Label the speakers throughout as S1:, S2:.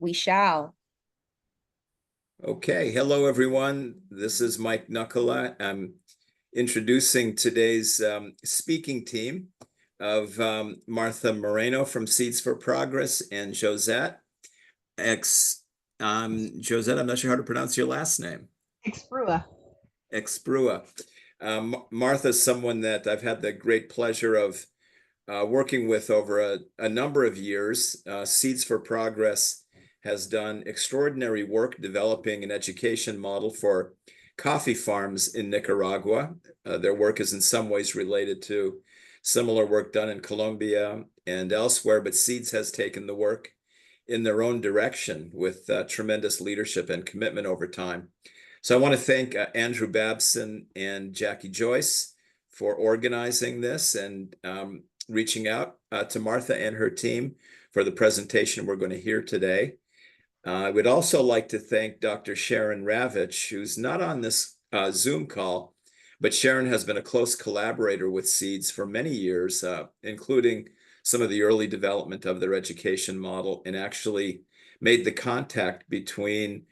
S1: We shall.
S2: Okay, hello everyone. This is Mike Knuckala. I'm introducing today's speaking team of Martha Moreno from Seeds for Progress and Josette. Josette, I'm not sure how to pronounce your last name.
S3: Exprúa.
S2: Exprúa. Martha's someone that I've had the great pleasure of working with over a number of years. Seeds for Progress has done extraordinary work developing an education model for coffee farms in Nicaragua. Their work is in some ways related to similar work done in Colombia and elsewhere, but Seeds has taken the work in their own direction with tremendous leadership and commitment over time. So I want to thank Andrew Babson and Jackie Joyce for organizing this and reaching out to Martha and her team for the presentation we're going to hear today. I would also like to thank Dr. Sharon Ravitch, who's not on this Zoom call, but Sharon has been a close collaborator with Seeds for many years, including some of the early development of their education model, and actually made the contact between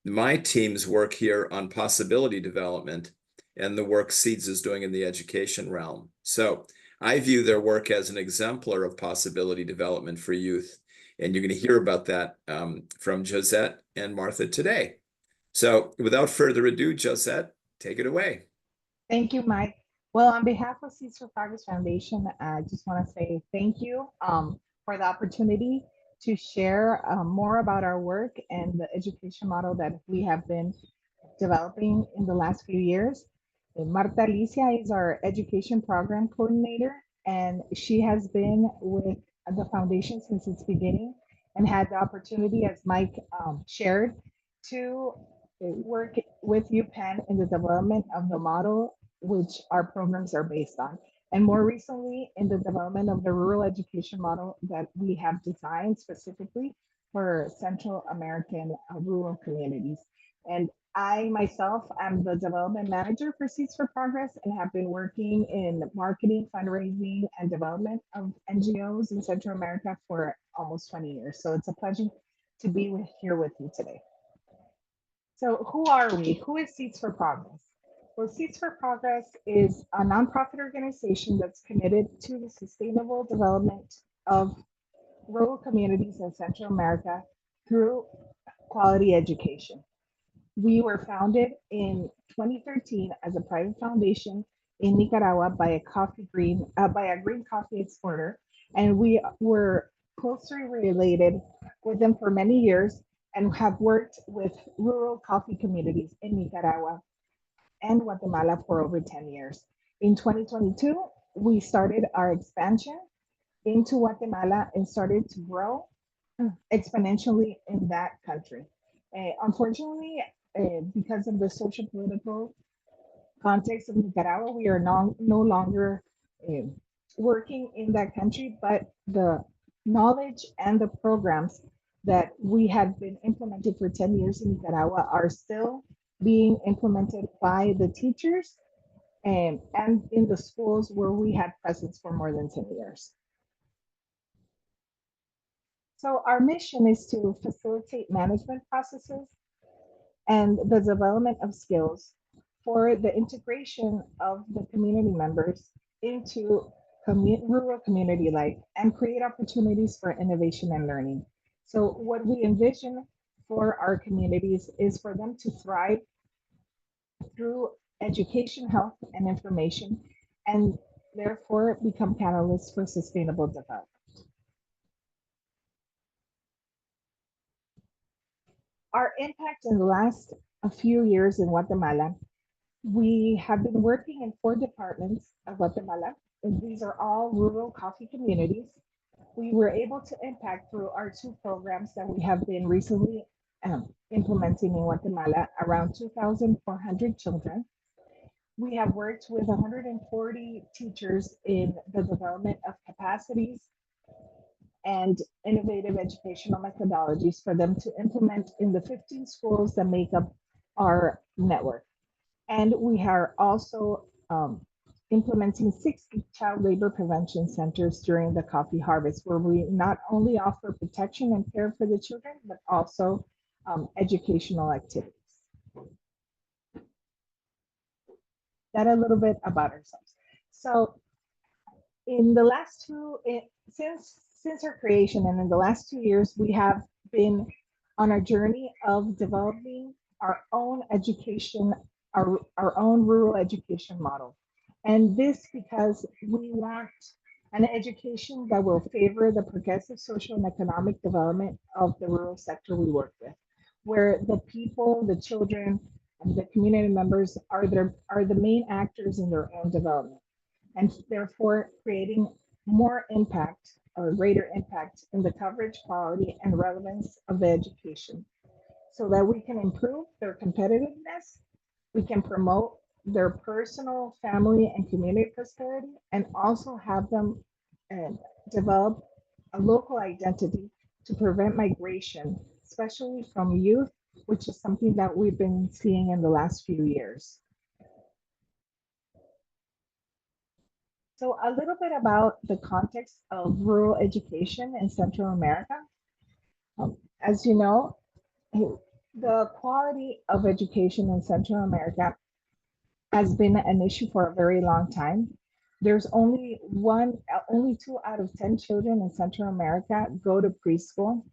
S2: my team's work here on possibility development and the work Seeds is doing in the education realm. So I view their work as an exemplar of possibility development for youth. And you're going to hear about that from Josette and Martha today. So without further ado, Josette, take it away.
S3: Thank you, Mike. Well, on behalf of Seeds for Progress Foundation, I just want to say thank you for the opportunity to share more about our work and the education model that we have been developing in the last few years. Marta Alicia is our education program coordinator, and she has been with the foundation since its beginning and had the opportunity, as Mike shared, to work with UPenn in the development of the model which our programs are based on. And more recently, in the development of the rural education model that we have designed specifically for Central American rural communities. And I myself am the development manager for Seeds for Progress and have been working in marketing, fundraising, and development of NGOs in Central America for almost 20 years. So it's a pleasure to be here with you today. So who are we? Who is Seeds for Progress? Well, Seeds for Progress is a nonprofit organization that's committed to the sustainable development of rural communities in Central America through quality education. We were founded in 2013 as a private foundation in Nicaragua by a green coffee exporter, and we were closely related with them for many years and have worked with rural coffee communities in Nicaragua and Guatemala for over 10 years. In 2022, we started our expansion into Guatemala and started to grow exponentially in that country. Unfortunately, because of the social political context of Nicaragua, we are no longer working in that country, but the knowledge and the programs that we have been implemented for 10 years in Nicaragua are still being implemented by the teachers and in the schools where we had presence for more than 10 years. So our mission is to facilitate management processes and the development of skills for the integration of the community members into rural community life and create opportunities for innovation and learning. So what we envision for our communities is for them to thrive through education, health, and information, and therefore become catalysts for sustainable development. Our impact in the last few years in Guatemala, we have been working in 4 departments of Guatemala, and these are all rural coffee communities. We were able to impact through our 2 programs that we have been recently implementing in Guatemala around 2,400 children. We have worked with 140 teachers in the development of capacities and innovative educational methodologies for them to implement in the 15 schools that make up our network. And we are also implementing 60 child labor prevention centers during the coffee harvest, where we not only offer protection and care for the children, but also educational activities. That a little bit about ourselves. So in the last since our creation and in the last 2 years, we have been on a journey of developing our own education, our own rural education model. And this because we want an education that will favor the progressive social and economic development of the rural sector we work with, where the people, the children, and the community members are the main actors in their own development, and therefore creating more impact or greater impact in the coverage, quality, and relevance of the education so that we can improve their competitiveness, we can promote their personal, family, and community prosperity, and also have them uh, develop a local identity to prevent migration, especially from youth, which is something that we've been seeing in the last few years. So a little bit about the context of rural education in Central America. As you know, the quality of education in Central America has been an issue for a very long time. There's only 2 out of 10 children in Central America go to preschool,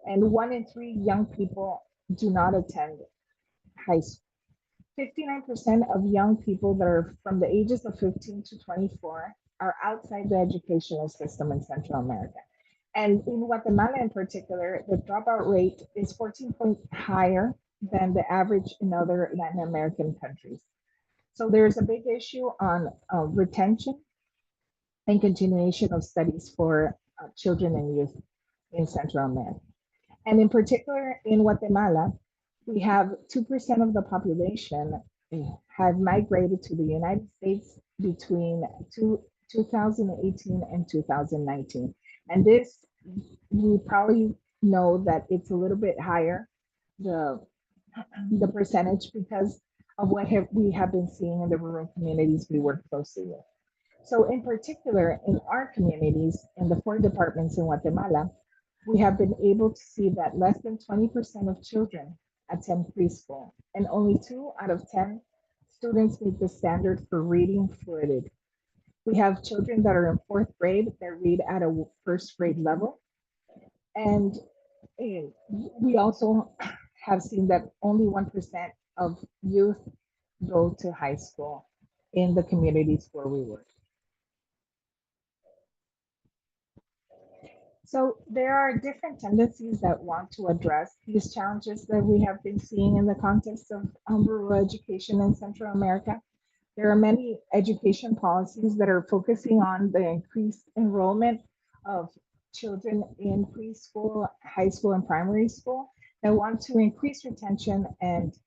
S3: and 1 in 3 young people do not attend high school. 59% of young people that are from the ages of 15 to 24 are outside the educational system in Central America. And in Guatemala in particular, the dropout rate is 14 points higher than the average in other Latin American countries. So there's a big issue on retention and continuation of studies for children and youth in Central America. And in particular, in Guatemala, we have 2% of the population have migrated to the United States between 2018 and 2019. And this, we probably know that it's a little bit higher, the, the percentage, because of what we have been seeing in the rural communities we work closely with. So in particular, in our communities, in the 4 departments in Guatemala, we have been able to see that less than 20% of children attend preschool, and only 2 out of 10 students meet the standard for reading fluid. We have children that are in 4th grade that read at a 1st grade level. And we also have seen that only 1% of youth go to high school in the communities where we work. So there are different tendencies that want to address these challenges that we have been seeing in the context of rural education in Central America. There are many education policies that are focusing on the increased enrollment of children in preschool, high school, and primary school that want to increase retention and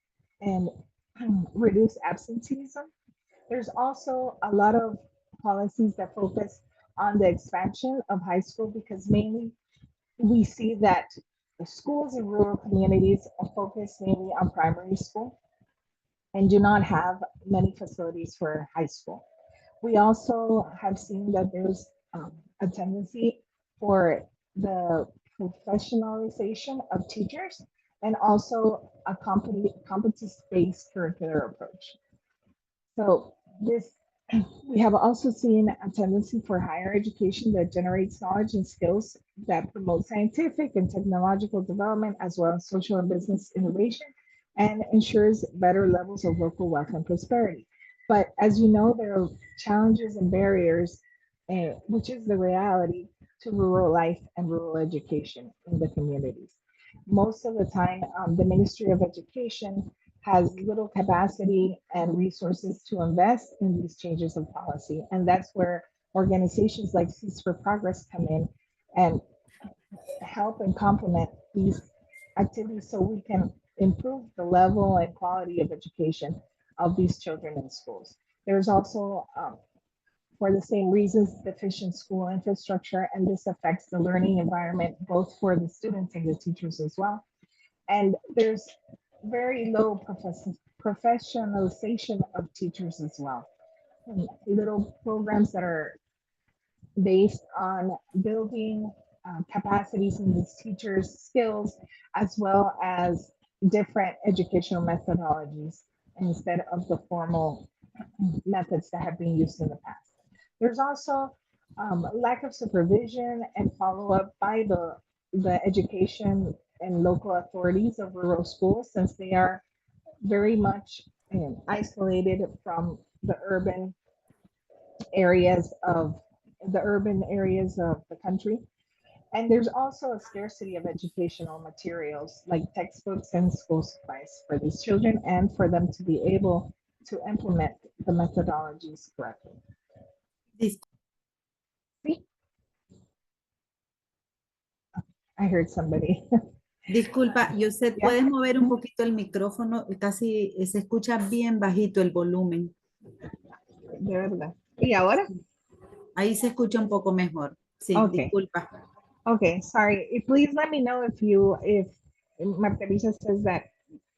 S3: reduce absenteeism. There's also a lot of policies that focus on the expansion of high school because mainly we see that the schools in rural communities are focused mainly on primary school and do not have many facilities for high school. We also have seen that there's a tendency for the professionalization of teachers and also a competence-based curricular approach. So this, we have also seen a tendency for higher education that generates knowledge and skills that promote scientific and technological development, as well as social and business innovation, and ensures better levels of local wealth and prosperity. But as you know, there are challenges and barriers, which is the reality to rural life and rural education in the communities. Most of the time, the Ministry of Education has little capacity and resources to invest in these changes of policy. And that's where organizations like Seeds for Progress come in and help and complement these activities so we can improve the level and quality of education of these children in schools. There's also, for the same reasons, deficient school infrastructure, and this affects the learning environment, both for the students and the teachers as well. And there's very low professionalization of teachers as well. little programs that are based on building capacities in these teachers' skills, as well as different educational methodologies instead of the formal methods that have been used in the past. There's also lack of supervision and follow-up by the education and local authorities of rural schools, since they are very much isolated from the areas of urban areas of the country. And there's also a scarcity of educational materials like textbooks and school supplies for these children and for them to be able to implement the methodologies correctly.
S1: Dis-
S3: See? I heard somebody.
S1: Disculpa, Josette,
S3: Yeah.
S1: ¿puedes mover un poquito el micrófono? Casi se escucha bien bajito el volumen.
S3: De verdad. ¿Y ahora?
S1: Ahí se escucha un poco mejor. Sí,
S3: Okay.
S1: disculpa.
S3: Okay, sorry. Please let me know if Marta Lisa says that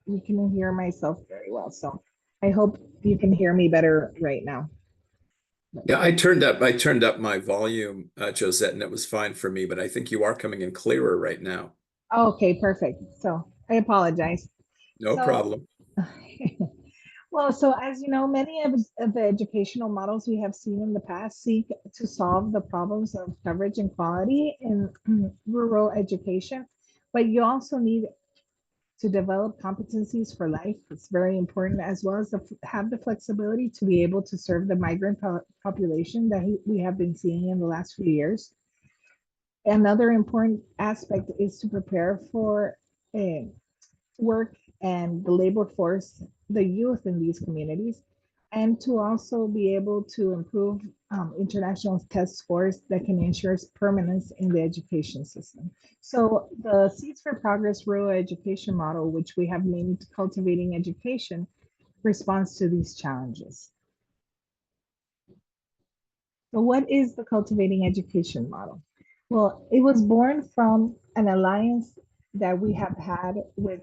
S3: you can hear myself very well. So I hope you can hear me better right now.
S2: Yeah, I turned up my volume, Josette, and it was fine for me, but I think you are coming in clearer right now.
S3: Okay, perfect. So I apologize.
S2: No problem.
S3: Well, so as you know, many of the educational models we have seen in the past seek to solve the problems of coverage and quality in rural education, but you also need to develop competencies for life. It's very important, as well as have the flexibility to be able to serve the migrant population that we have been seeing in the last few years. Another important aspect is to prepare for work and the labor force, the youth in these communities, and to also be able to improve international test scores that can ensure permanence in the education system. So the Seeds for Progress rural education model, which we have named Cultivating Education, responds to these challenges. So what is the Cultivating Education model? Well, it was born from an alliance that we have had with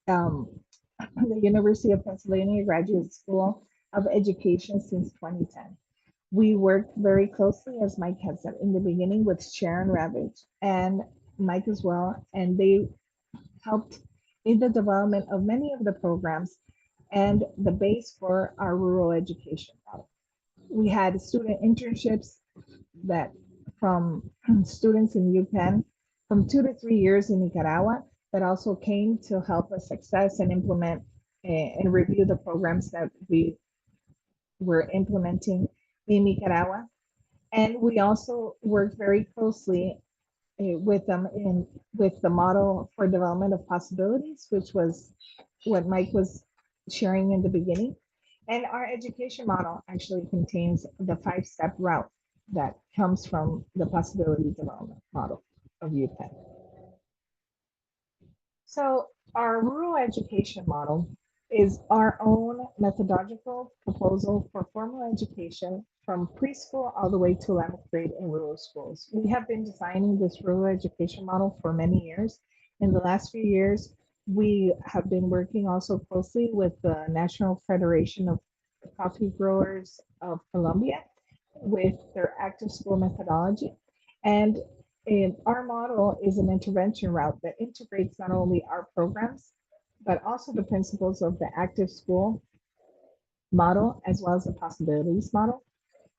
S3: the University of Pennsylvania Graduate School of Education since 2010. We worked very closely, as Mike had said in the beginning, with Sharon Ravage and Mike as well, and they helped in the development of many of the programs and the base for our rural education model. We had student internships that from students in UPenn from 2 to 3 years in Nicaragua that also came to help us success and implement and review the programs that we were implementing in Nicaragua. And we also worked very closely with them with the model for development of possibilities, which was what Mike was sharing in the beginning. And our education model actually contains the 5-step route that comes from the possibility development model of UPenn. So our rural education model is our own methodological proposal for formal education from preschool all the way to 11th grade in rural schools. We have been designing this rural education model for many years. In the last few years, we have been working also closely with the National Federation of Coffee Growers of Colombia with their active school methodology. And our model is an intervention route that integrates not only our programs, but also the principles of the active school model, as well as the possibilities model,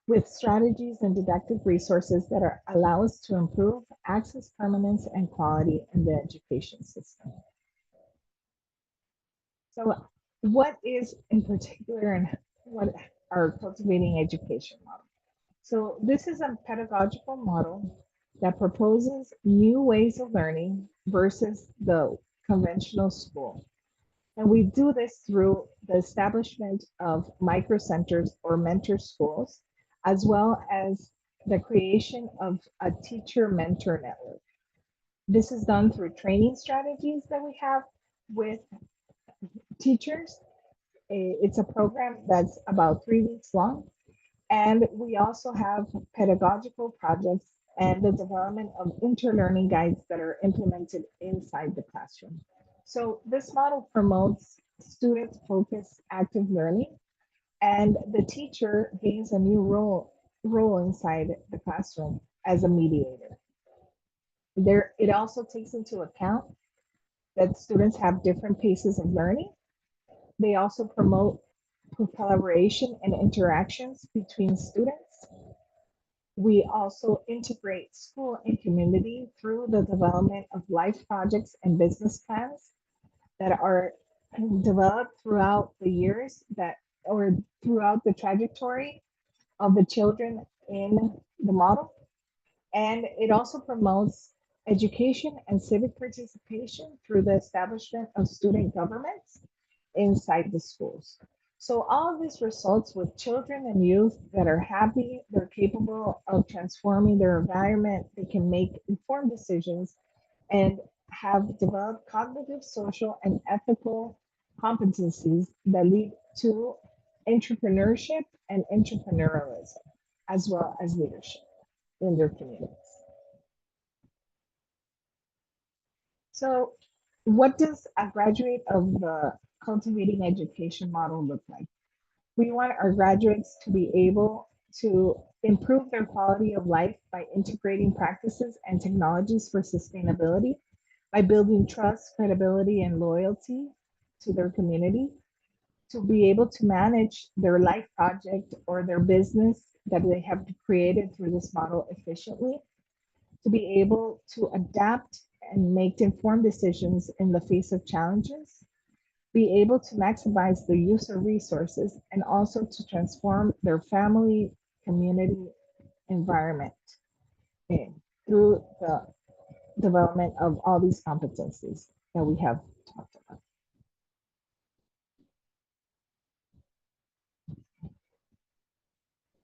S3: with strategies and didactic resources that allow us to improve access, permanence, and quality in the education system. So what is in particular and what are cultivating education model? So this is a pedagogical model that proposes new ways of learning versus the conventional school. And we do this through the establishment of microcenters or mentor schools, as well as the creation of a teacher mentor network. This is done through training strategies that we have with teachers. It's a program that's about 3 weeks long. And we also have pedagogical projects and the development of interlearning guides that are implemented inside the classroom. So this model promotes student-focused active learning And the teacher gains a new role inside the classroom as a mediator. There, it also takes into account that students have different paces of learning. They also promote collaboration and interactions between students. We also integrate school and community through the development of life projects and business plans that are developed throughout the years that or throughout the trajectory of the children in the model. And it also promotes education and civic participation through the establishment of student governments inside the schools. So all of this results with children and youth that are happy, they're capable of transforming their environment, they can make informed decisions and have developed cognitive, social, and ethical competencies that lead to entrepreneurship and entrepreneurialism, as well as leadership in their communities. So, what does a graduate of the Cultivating Education model look like? We want our graduates to be able to improve their quality of life by integrating practices and technologies for sustainability, by building trust, credibility, and loyalty to their community, to be able to manage their life project or their business that they have created through this model efficiently, to be able to adapt and make informed decisions in the face of challenges, be able to maximize the use of resources, and also to transform their family, community, environment through the development of all these competencies that we have talked about.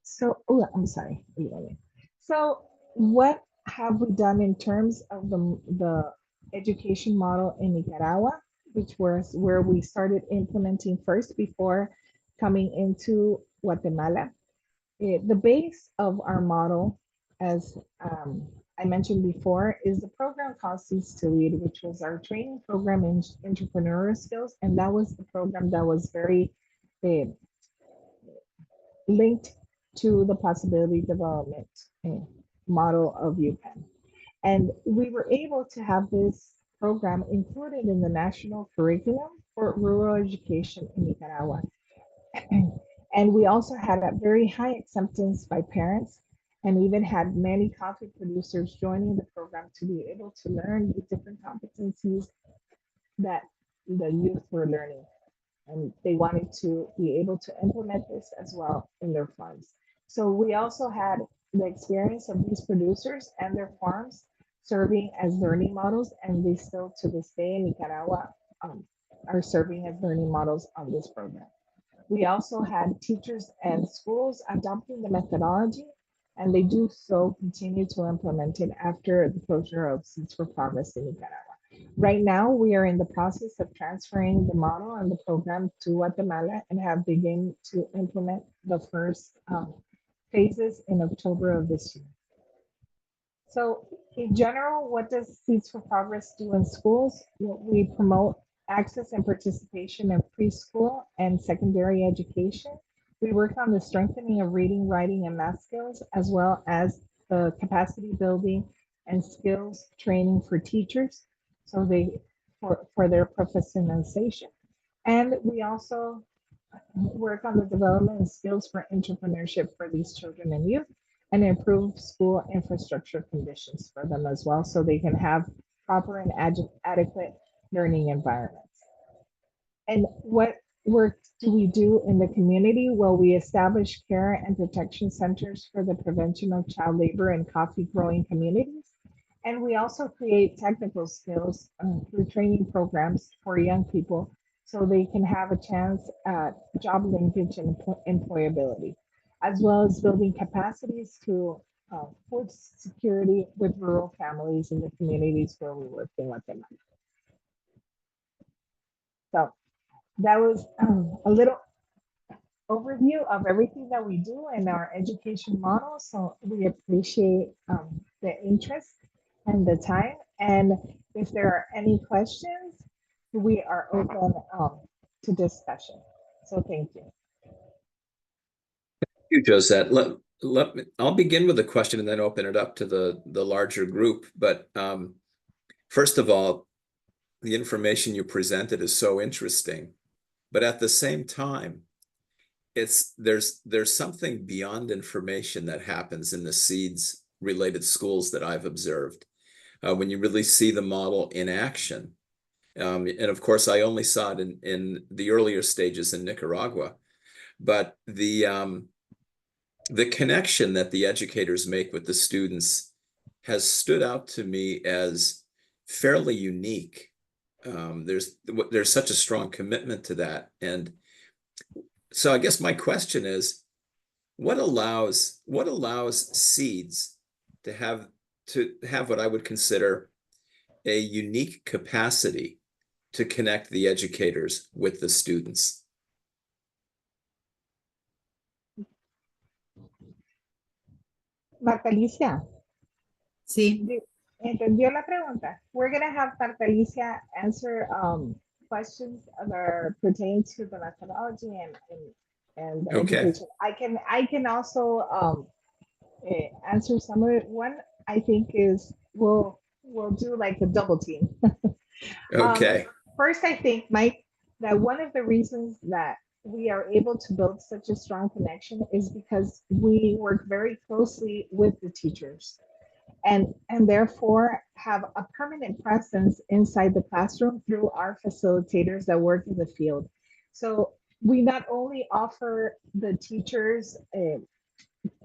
S3: So, oh, I'm sorry. So, what have we done in terms of the education model in Nicaragua, which was where we started implementing first before coming into Guatemala? The base of our model, as I mentioned before, is the program called Seeds to Lead, which was our training program in entrepreneurial skills. And that was the program that was very linked to the possibility development model of UPenn. And we were able to have this program included in the national curriculum for rural education in Nicaragua. And we also had a very high acceptance by parents and even had many coffee producers joining the program to be able to learn the different competencies that the youth were learning. And they wanted to be able to implement this as well in their farms. So we also had the experience of these producers and their farms serving as learning models, and they still to this day in Nicaragua are serving as learning models on this program. We also had teachers and schools adopting the methodology, and they do so continue to implement it after the closure of Seeds for Progress in Nicaragua. Right now, we are in the process of transferring the model and the program to Guatemala and have begun to implement the first phases in October of this year. So in general, what does Seeds for Progress do in schools? We promote access and participation in preschool and secondary education. We work on the strengthening of reading, writing, and math skills, as well as the capacity building and skills training for teachers, so for their professionalization. And we also work on the development of skills for entrepreneurship for these children and youth, and improve school infrastructure conditions for them as well, so they can have proper and adequate learning environments. And what work do we do in the community? Well, we establish care and protection centers for the prevention of child labor in coffee growing communities. And we also create technical skills through training programs for young people so they can have a chance at job linkage and employability, as well as building capacities to food security with rural families in the communities where we work in Guatemala. So that was a little overview of everything that we do in our education model. So we appreciate the interest and the time. And if there are any questions, we are open to discussion. So thank you.
S2: you, Josette. I'll begin with a question and then open it up to the larger group. But first of all, the information you presented is so interesting. But at the same time, there's something beyond information that happens in the seeds related schools that I've observed when you really see the model in action. And of course, I only saw it in the earlier stages in Nicaragua, but the connection that the educators make with the students has stood out to me as fairly unique. There's such a strong commitment to that. And so I guess my question is, what allows seeds to have what I would consider a unique capacity to connect the educators with the students?
S3: Marta Alicia,
S1: Sí,
S3: ¿entendió la pregunta? We're going to have Marta Alicia answer questions that are pertaining to the methodology and
S2: Okay.
S3: education. I can also answer some of it. One I think is we'll do like a double team.
S2: Okay.
S3: First, I think, Mike, that one of the reasons that we are able to build such a strong connection is because we work very closely with the teachers and therefore have a permanent presence inside the classroom through our facilitators that work in the field. So we not only offer the teachers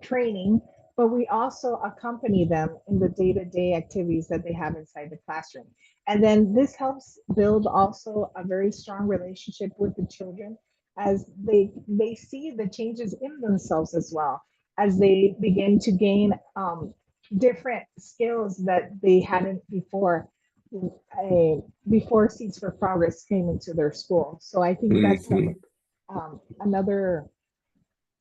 S3: training, but we also accompany them in the day-to-day activities that they have inside the classroom. And then this helps build also a very strong relationship with the children as they see the changes in themselves as well, as they begin to gain different skills that they hadn't before before Seeds for Progress came into their school. So I think that's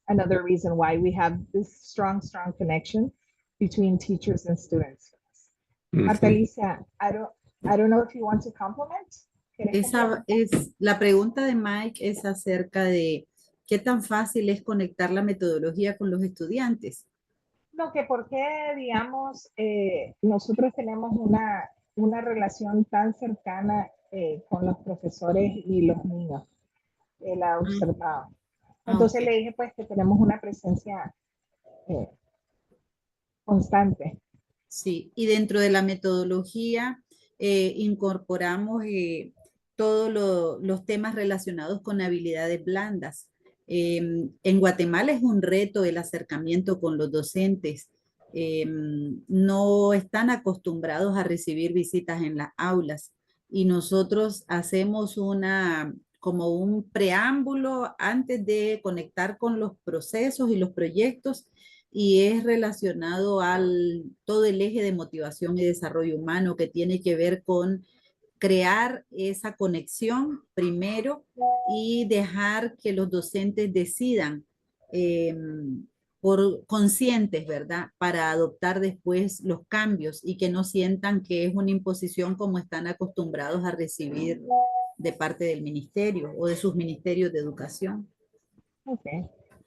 S3: another reason why we have this strong connection between teachers and students. Marta Alicia, I don't know if you want to compliment.
S1: esa es la pregunta de Mike es acerca de qué tan fácil es conectar la metodología con los estudiantes.
S3: No, que por qué, digamos, nosotros tenemos una relación tan cercana con los profesores y los niños. Él ha observado. Entonces
S1: Okay.
S3: le dije pues que tenemos una presencia constante.
S1: Sí, y dentro de la metodología incorporamos todos los temas relacionados con habilidades blandas. En Guatemala es un reto el acercamiento con los docentes. No están acostumbrados a recibir visitas en las aulas y nosotros hacemos como un preámbulo antes de conectar con los procesos y los proyectos y es relacionado al todo el eje de motivación y desarrollo humano que tiene que ver con crear esa conexión primero y dejar que los docentes decidan por conscientes, ¿verdad? Para adoptar después los cambios y que no sientan que es una imposición como están acostumbrados a recibir de parte del ministerio o de sus ministerios de educación.
S3: Okay.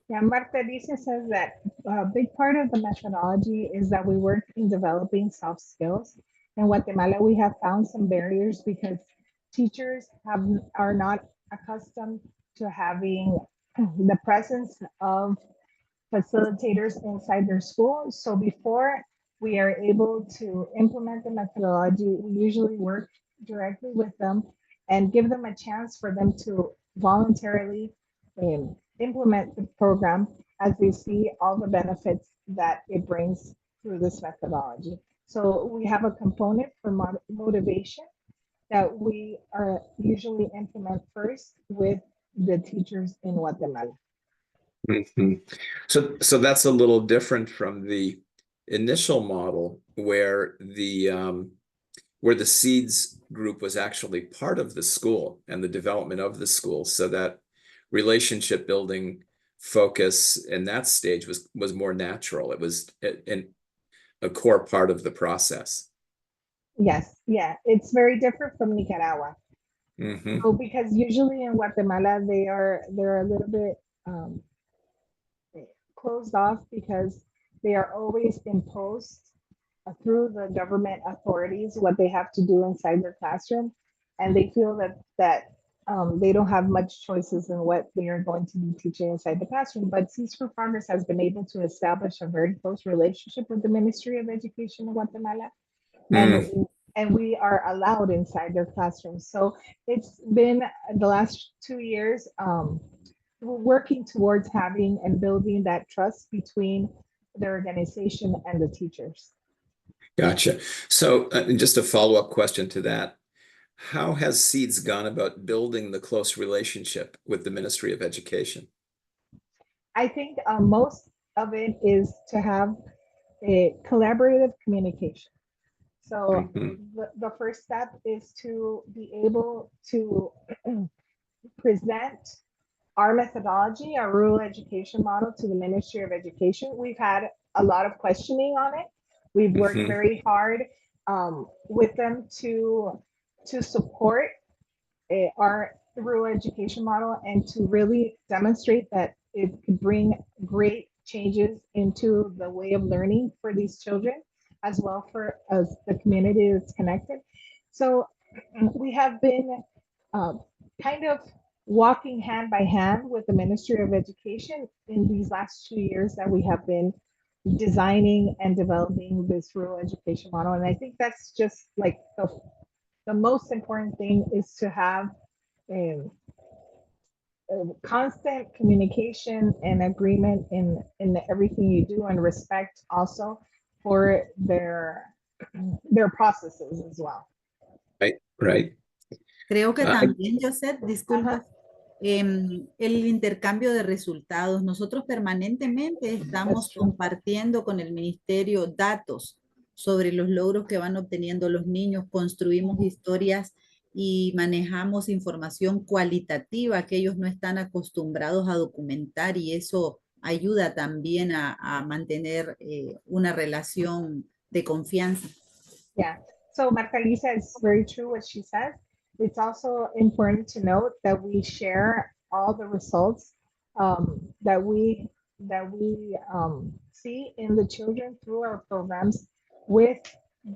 S3: Yeah, Marta Alicia says that a big part of the methodology is that we work in developing soft skills. In Guatemala, we have found some barriers because teachers are not accustomed to having the presence of facilitators inside their school. So before we are able to implement the methodology, we usually work directly with them and give them a chance for them to voluntarily implement the program as they see all the benefits that it brings through this methodology. So we have a component for motivation that we are usually implement first with the teachers in Guatemala.
S2: So that's a little different from the initial model where the seeds group was actually part of the school and the development of the school. So that relationship building focus in that stage was more natural. It was a core part of the process.
S3: Yes, yeah, it's very different from Nicaragua. So because usually in Guatemala they're a little bit closed off because they are always imposed through the government authorities what they have to do inside their classroom, and they feel that they don't have much choices in what they are going to be teaching inside the classroom. But Seeds for Progress has been able to establish a very close relationship with the Ministry of Education in Guatemala, and we are allowed inside their classrooms. So it's been the last 2 years working towards having and building that trust between the organization and the teachers.
S2: Gotcha. So just a follow-up question to that. How has Seeds gone about building the close relationship with the Ministry of Education?
S3: I think most of it is to have a collaborative communication. So the first step is to be able to present our methodology, our rural education model to the Ministry of Education. We've had a lot of questioning on it. We've worked very hard with them to support our rural education model and to really demonstrate that it could bring great changes into the way of learning for these children, as well for as the community that's connected. So we have been kind of walking hand by hand with the Ministry of Education in these last 2 years that we have been designing and developing this rural education model. And I think that's just like the most important thing is to have a constant communication and agreement in everything you do, and respect also for their processes as well.
S2: Right.
S1: Creo que también, Josette, disculpa, el intercambio de resultados. Nosotros permanentemente estamos compartiendo con el ministerio datos sobre los logros que van obteniendo los niños, construimos historias y manejamos información cualitativa que ellos no están acostumbrados a documentar, y eso ayuda también a mantener una relación de confianza.
S3: Yeah, so Marta Lisa, it's very true what she says. It's also important to note that we share all the results that we see in the children through our programs with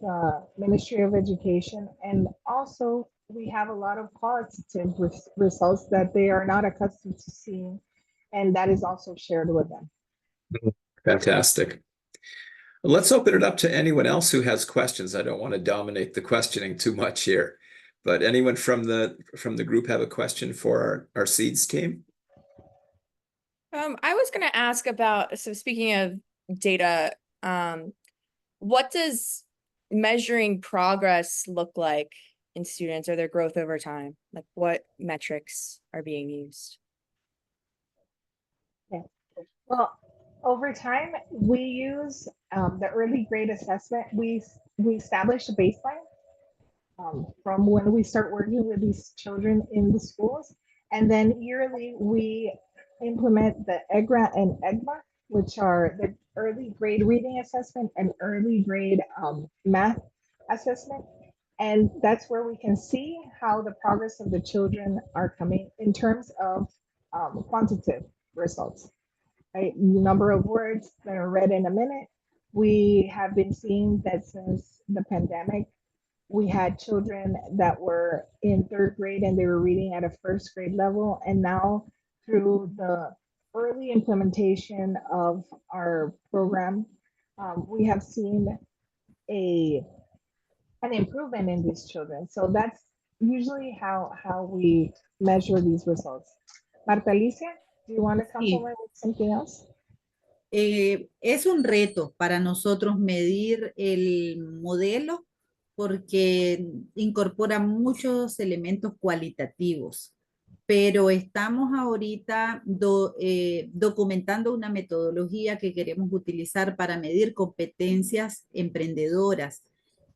S3: the Ministry of Education, and also we have a lot of qualitative results that they are not accustomed to seeing, and that is also shared with them.
S2: Fantastic. Let's open it up to anyone else who has questions. I don't want to dominate the questioning too much here, but anyone from the group have a question for our Seeds team?
S4: I was going to ask about, so speaking of data, what does measuring progress look like in students or their growth over time? Like, what metrics are being used?
S3: Yeah. Well, over time, we use the early grade assessment. We establish a baseline from when we start working with these children in the schools. And then yearly, we implement the EGRA and EGMA, which are the early grade reading assessment and early grade math assessment. And that's where we can see how the progress of the children are coming in terms of quantitative results. Right? Number of words that are read in a minute. We have been seeing that since the pandemic, we had children that were in 3rd grade and they were reading at a 1st grade level. And now through the early implementation of our program, we have seen an improvement in these children. So that's usually how we measure these results. Marta Alicia, do you want to come forward with something else?
S1: Es un reto para nosotros medir el modelo porque incorpora muchos elementos cualitativos, pero estamos ahorita documentando una metodología que queremos utilizar para medir competencias emprendedoras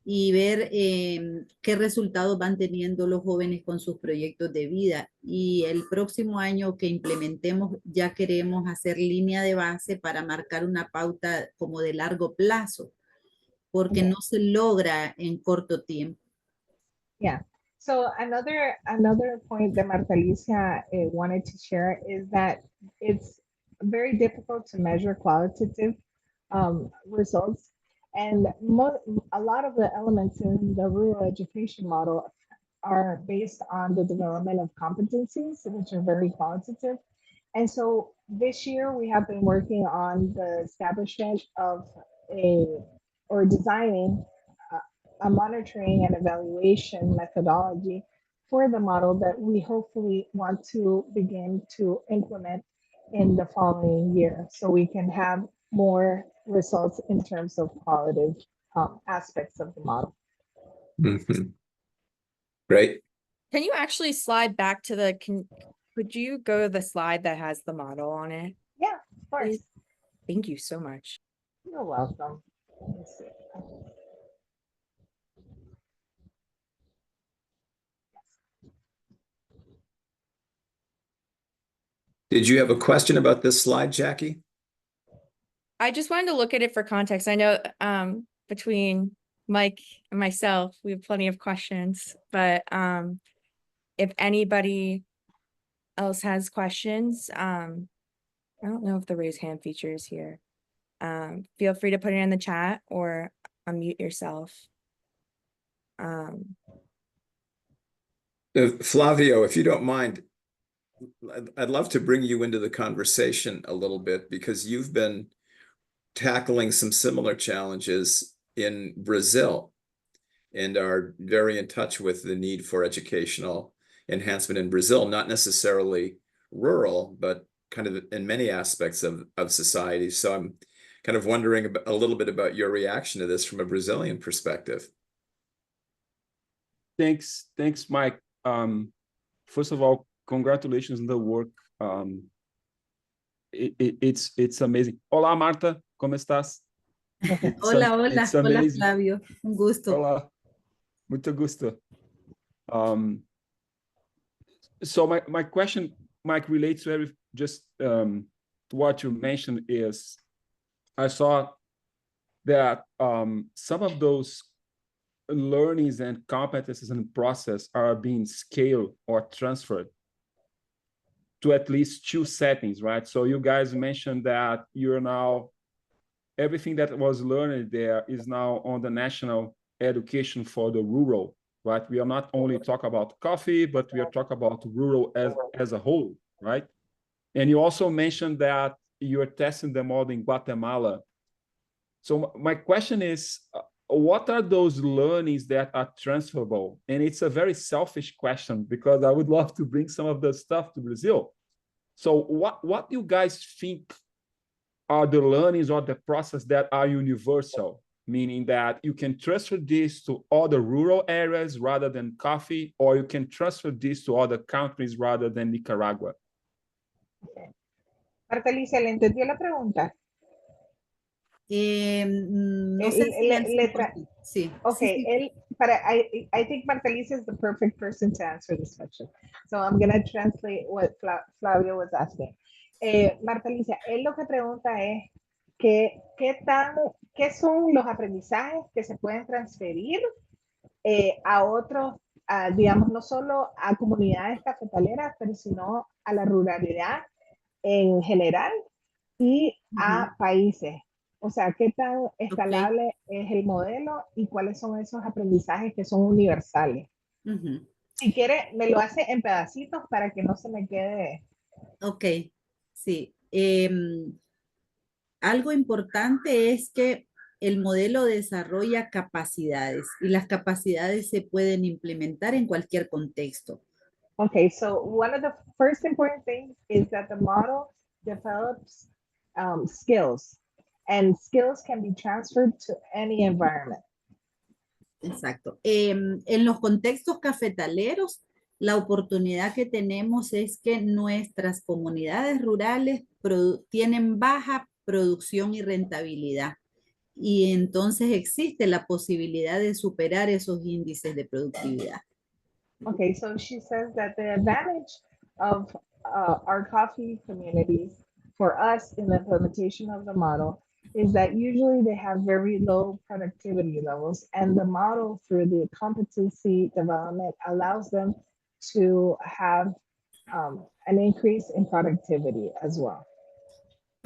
S1: y ver qué resultados van teniendo los jóvenes con sus proyectos de vida. Y el próximo año que implementemos ya queremos hacer línea de base para marcar una pauta como de largo plazo, porque no se logra en corto tiempo.
S3: Yeah. So another point that Marta Alicia wanted to share is that it's very difficult to measure qualitative results. And a lot of the elements in the rural education model are based on the development of competencies, which are very qualitative. And so this year we have been working on the establishment of a or designing a monitoring and evaluation methodology for the model that we hopefully want to begin to implement in the following year so we can have more results in terms of qualitative aspects of the model.
S2: Mhm. Great.
S4: Can you actually slide back to the, could you go to the slide that has the model on it?
S3: Yeah, of course.
S4: Please? Thank you so much.
S3: You're welcome. Let me see.
S2: Did you have a question about this slide, Jackie?
S4: I just wanted to look at it for context. I know between Mike and myself, we have plenty of questions, but if anybody else has questions, I don't know if the raise hand feature is here. Feel free to put it in the chat or unmute yourself.
S2: Flavio, if you don't mind, I'd love to bring you into the conversation a little bit because you've been tackling some similar challenges in Brazil and are very in touch with the need for educational enhancement in Brazil, not necessarily rural, but kind of in many aspects of society. So I'm kind of wondering a little bit about your reaction to this from a Brazilian perspective.
S5: Thanks, Mike. First of all, congratulations on the work. It's amazing. Hola, Marta, ¿cómo estás?
S1: Hola,
S5: It's
S1: hola
S5: amazing.
S1: Flavio, un gusto.
S5: Hola, muito gusto. So my question, Mike, relates to to what you mentioned is, I saw that some of those learnings and competencies and process are being scaled or transferred to at least 2 settings, right? So you guys mentioned that you're now, everything that was learned there is now on the national education for the rural, right? We are not only talk about coffee, but we are talk about rural as a whole, right? And you also mentioned that you're testing the model in Guatemala. So my question is, what are those learnings that are transferable? And it's a very selfish question because I would love to bring some of the stuff to Brazil. So what do you guys think are the learnings or the process that are universal, meaning that you can transfer this to other rural areas rather than coffee, or you can transfer this to other countries rather than Nicaragua?
S3: Okay. Marta Alicia, ¿le entendió la pregunta?
S1: No sé si al 100%. Sí.
S3: Okay,
S1: Sí.
S3: I think Marta Alicia is the perfect person to answer this question. So I'm going to translate what Flavio was asking. Marta Alicia, él lo que pregunta es ¿qué son los aprendizajes que se pueden transferir a otros, digamos, no solo a comunidades cafetaleras, pero sino a la ruralidad en general y a países? O sea, ¿qué tan escalable es el modelo y cuáles son esos aprendizajes que son universales? Si quiere, me lo hace en pedacitos para que no se me quede.
S1: Ok, sí. Algo importante es que el modelo desarrolla capacidades y las capacidades se pueden implementar en cualquier contexto.
S3: Okay, so one of the first important things is that the model develops skills, and skills can be transferred to any environment.
S1: Exacto. En los contextos cafetaleros, la oportunidad que tenemos es que nuestras comunidades rurales tienen baja producción y rentabilidad. Y entonces existe la posibilidad de superar esos índices de productividad.
S3: Okay, so she says that the advantage of our coffee communities for us in the implementation of the model is that usually they have very low productivity levels, and the model through the competency development allows them to have an increase in productivity as well.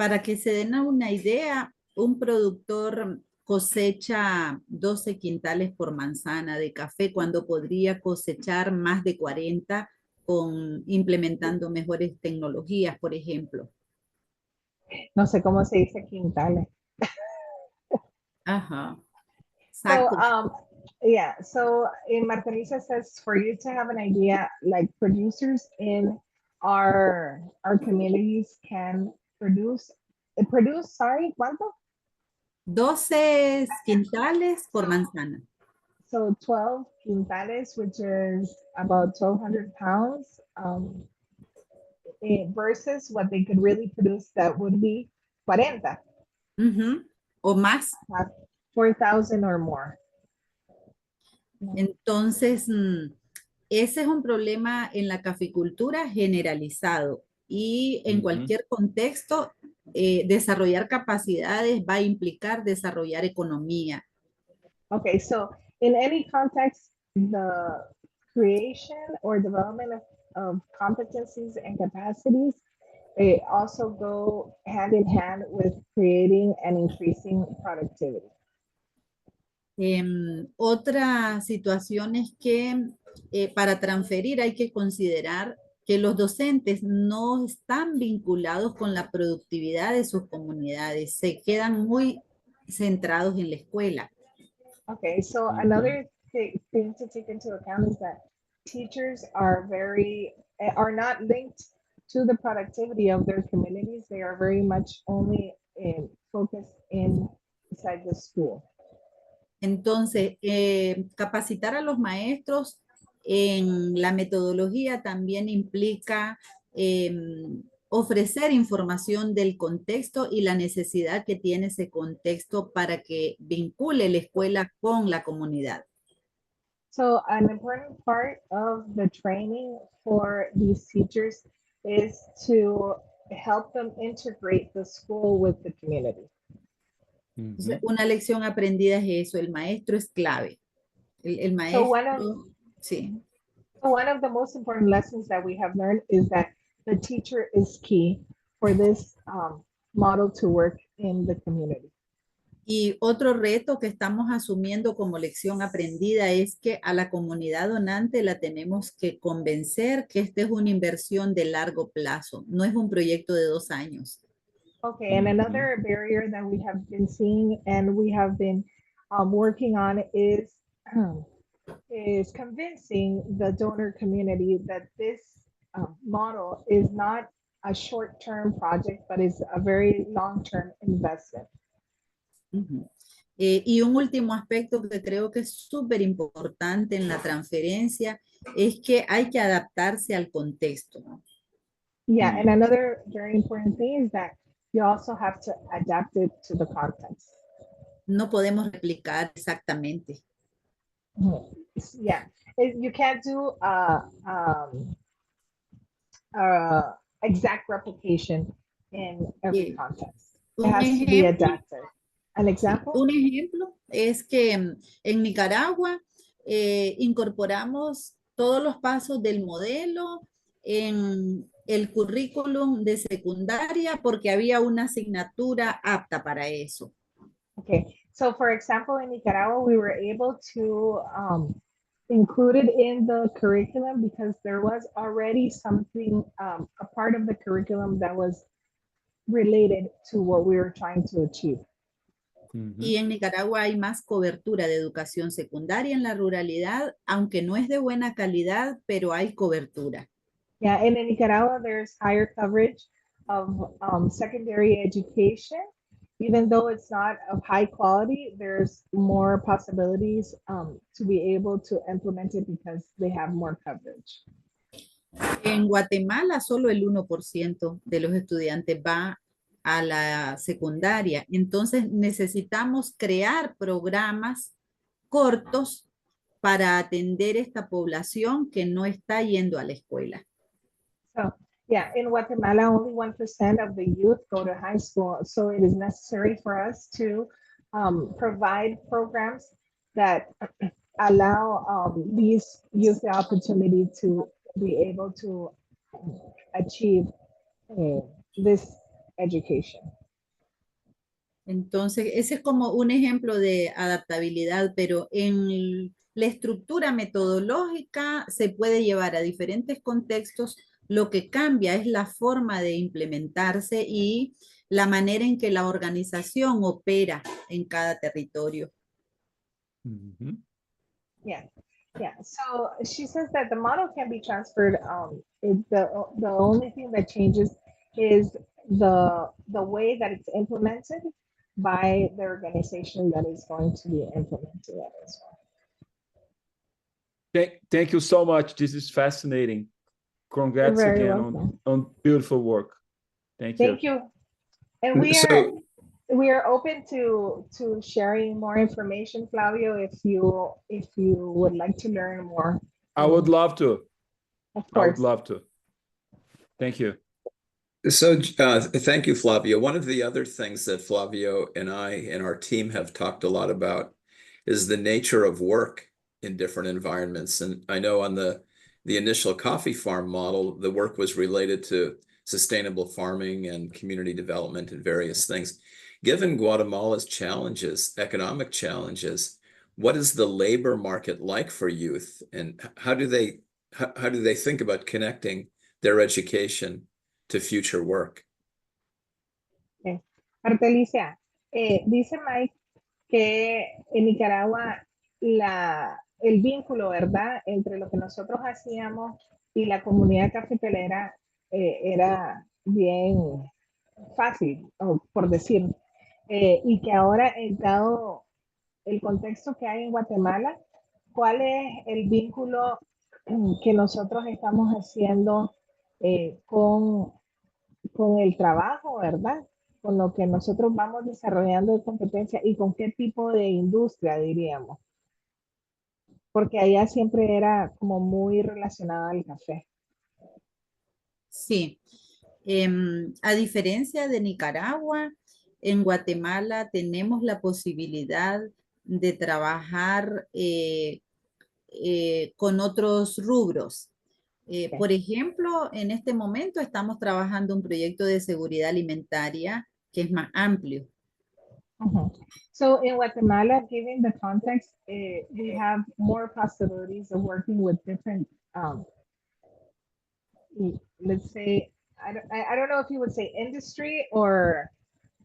S1: Para que se den una idea, un productor cosecha 12 quintales por manzana de café cuando podría cosechar más de 40 implementando mejores tecnologías, por ejemplo.
S3: No sé cómo se dice quintales.
S1: Ajá.
S3: So,
S1: Saco.
S3: yeah, so in Martelisa says for you to have an idea, like producers in our communities can produce, sorry, ¿cuánto?
S1: 12 quintales por manzana.
S3: So 12 quintales, which is about 1,200 pounds, versus what they could really produce, that would be 40,
S1: O más.
S3: 4,000 or more.
S1: Entonces, ese es un problema en la caficultura generalizado y en cualquier contexto, desarrollar capacidades va a implicar desarrollar economía.
S3: Okay, so in any context, the creation or development of competencies and capacities also go hand in hand with creating and increasing productivity.
S1: Otra situación es que para transferir hay que considerar que los docentes no están vinculados con la productividad de sus comunidades, se quedan muy centrados en la escuela.
S3: Okay, so another thing to take into account is that teachers are not linked to the productivity of their communities. They are very much only focused inside the school.
S1: Entonces, capacitar a los maestros en la metodología también implica ofrecer información del contexto y la necesidad que tiene ese contexto para que vincule la escuela con la comunidad.
S3: So an important part of the training for these teachers is to help them integrate the school with the community.
S1: Entonces, una lección aprendida es eso, el maestro es clave. El maestro, sí.
S3: So one of the most important lessons that we have learned is that the teacher is key for this model to work in the community.
S1: Y otro reto que estamos asumiendo como lección aprendida es que a la comunidad donante la tenemos que convencer que esta es una inversión de largo plazo, no es un proyecto de 2 años.
S3: Okay, and another barrier that we have been seeing and we have been working on is convincing the donor community that this model is not a short-term project, but is a very long-term investment.
S1: Y un último aspecto que creo que es súper importante en la transferencia es que hay que adaptarse al contexto.
S3: Yeah, and another very important thing is that you also have to adapt it to the context.
S1: No podemos replicar exactamente.
S3: Yeah, you can't do exact replication in every context. It has to be adapted. An example?
S1: Un ejemplo es que en Nicaragua incorporamos todos los pasos del modelo en el currículum de secundaria porque había una asignatura apta para eso.
S3: Okay, so for example, in Nicaragua, we were able to include it in the curriculum because there was already something, a part of the curriculum that was related to what we were trying to achieve.
S1: Y en Nicaragua hay más cobertura de educación secundaria en la ruralidad, aunque no es de buena calidad, pero hay cobertura.
S3: Yeah, and in Nicaragua, there's higher coverage of secondary education. Even though it's not of high quality, there's more possibilities to be able to implement it because they have more coverage.
S1: En Guatemala, solo el 1% de los estudiantes va a la secundaria. Entonces necesitamos crear programas cortos para atender esta población que no está yendo a la escuela.
S3: So, yeah, in Guatemala, only 1% of the youth go to high school. So it is necessary for us to provide programs that allow these youth the opportunity to be able to achieve this education.
S1: Entonces, ese es como un ejemplo de adaptabilidad, pero en la estructura metodológica se puede llevar a diferentes contextos. Lo que cambia es la forma de implementarse y la manera en que la organización opera en cada territorio.
S3: Yeah, yeah. So she says that the model can be transferred. The only thing that changes is the way that it's implemented by the organization that is going to be implementing it as well.
S5: Thank you so much. This is fascinating. Congrats
S3: You're very
S5: again
S3: welcome.
S5: on beautiful work. Thank you.
S3: Thank you. And we are open to sharing more information, Flavio, if you would like to learn more.
S5: I would love to.
S3: Of
S5: I would
S3: course.
S5: love to. Thank you.
S2: So thank you, Flavio. One of the other things that Flavio and I and our team have talked a lot about is the nature of work in different environments. And I know on the initial coffee farm model, the work was related to sustainable farming and community development and various things. Given Guatemala's challenges, economic challenges, what is the labor market like for youth, and how do they think about connecting their education to future work?
S3: Okay. Alicia, dice Mike que en Nicaragua el vínculo, ¿verdad?, entre lo que nosotros hacíamos y la comunidad cafetalera era bien fácil, por decir, y que ahora, dado el contexto que hay en Guatemala, ¿cuál es el vínculo que nosotros estamos haciendo con el trabajo, ¿verdad? Con lo que nosotros vamos desarrollando de competencia y con qué tipo de industria, diríamos? Porque allá siempre era como muy relacionada al café.
S1: Sí. A diferencia de Nicaragua, en Guatemala tenemos la posibilidad de trabajar con otros rubros. Por ejemplo, en este momento estamos trabajando un proyecto de seguridad alimentaria que es más amplio.
S3: So in Guatemala, given the context, we have more possibilities of working with different, let's say, I don't know if you would say industry or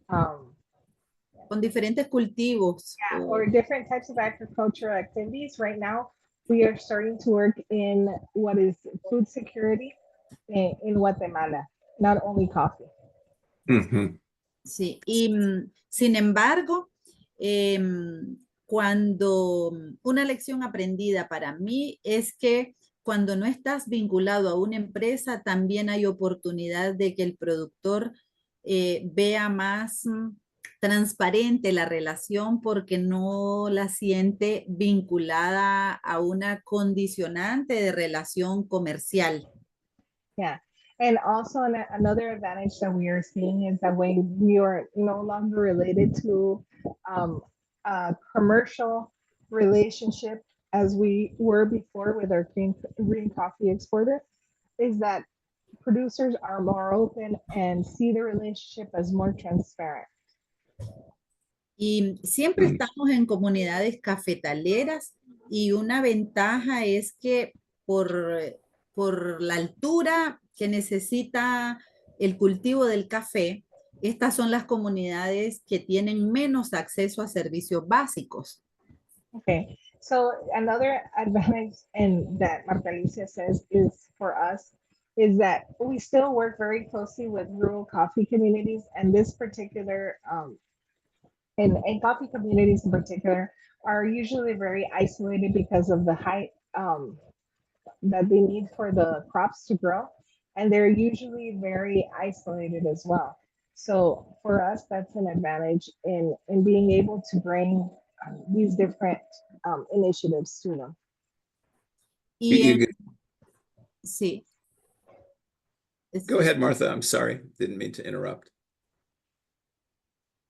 S1: con diferentes cultivos.
S3: Yeah, or different types of agricultural activities. Right now, we are starting to work in what is food security in Guatemala, not only coffee.
S1: Sí, y sin embargo, cuando una lección aprendida para mí es que cuando no estás vinculado a una empresa, también hay oportunidad de que el productor vea más transparente la relación porque no la siente vinculada a una condicionante de relación comercial.
S3: Yeah. And also another advantage that we are seeing is that when we are no longer related to a commercial relationship as we were before with our green coffee exporter, is that producers are more open and see the relationship as more transparent.
S1: Y siempre estamos en comunidades cafetaleras y una ventaja es que por la altura que necesita el cultivo del café, estas son las comunidades que tienen menos acceso a servicios básicos.
S3: Okay, so another advantage and that Marta Alicia says is for us is that we still work very closely with rural coffee communities, and this particular and coffee communities in particular are usually very isolated because of the height that they need for the crops to grow, and they're usually very isolated as well. So for us, that's an advantage in being able to bring these different initiatives to them.
S1: Sí.
S2: Go ahead, Martha. I'm sorry. Didn't mean to interrupt.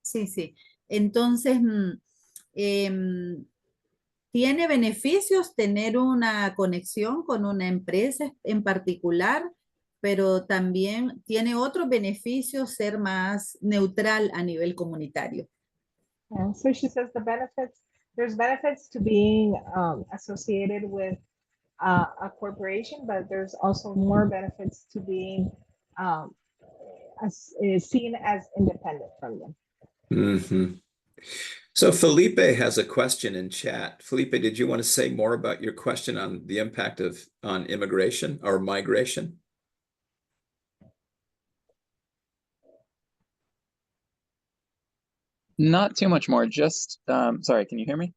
S1: Sí, sí. Entonces, tiene beneficios tener una conexión con una empresa en particular, pero también tiene otros beneficios ser más neutral a nivel comunitario.
S3: And so she says there's benefits to being associated with a corporation, but there's also more benefits to being seen as independent from them.
S2: Mm-hmm. So Felipe has a question in chat. Felipe, did you want to say more about your question on the impact on immigration or migration?
S6: Not too much more, just, sorry, can you hear me?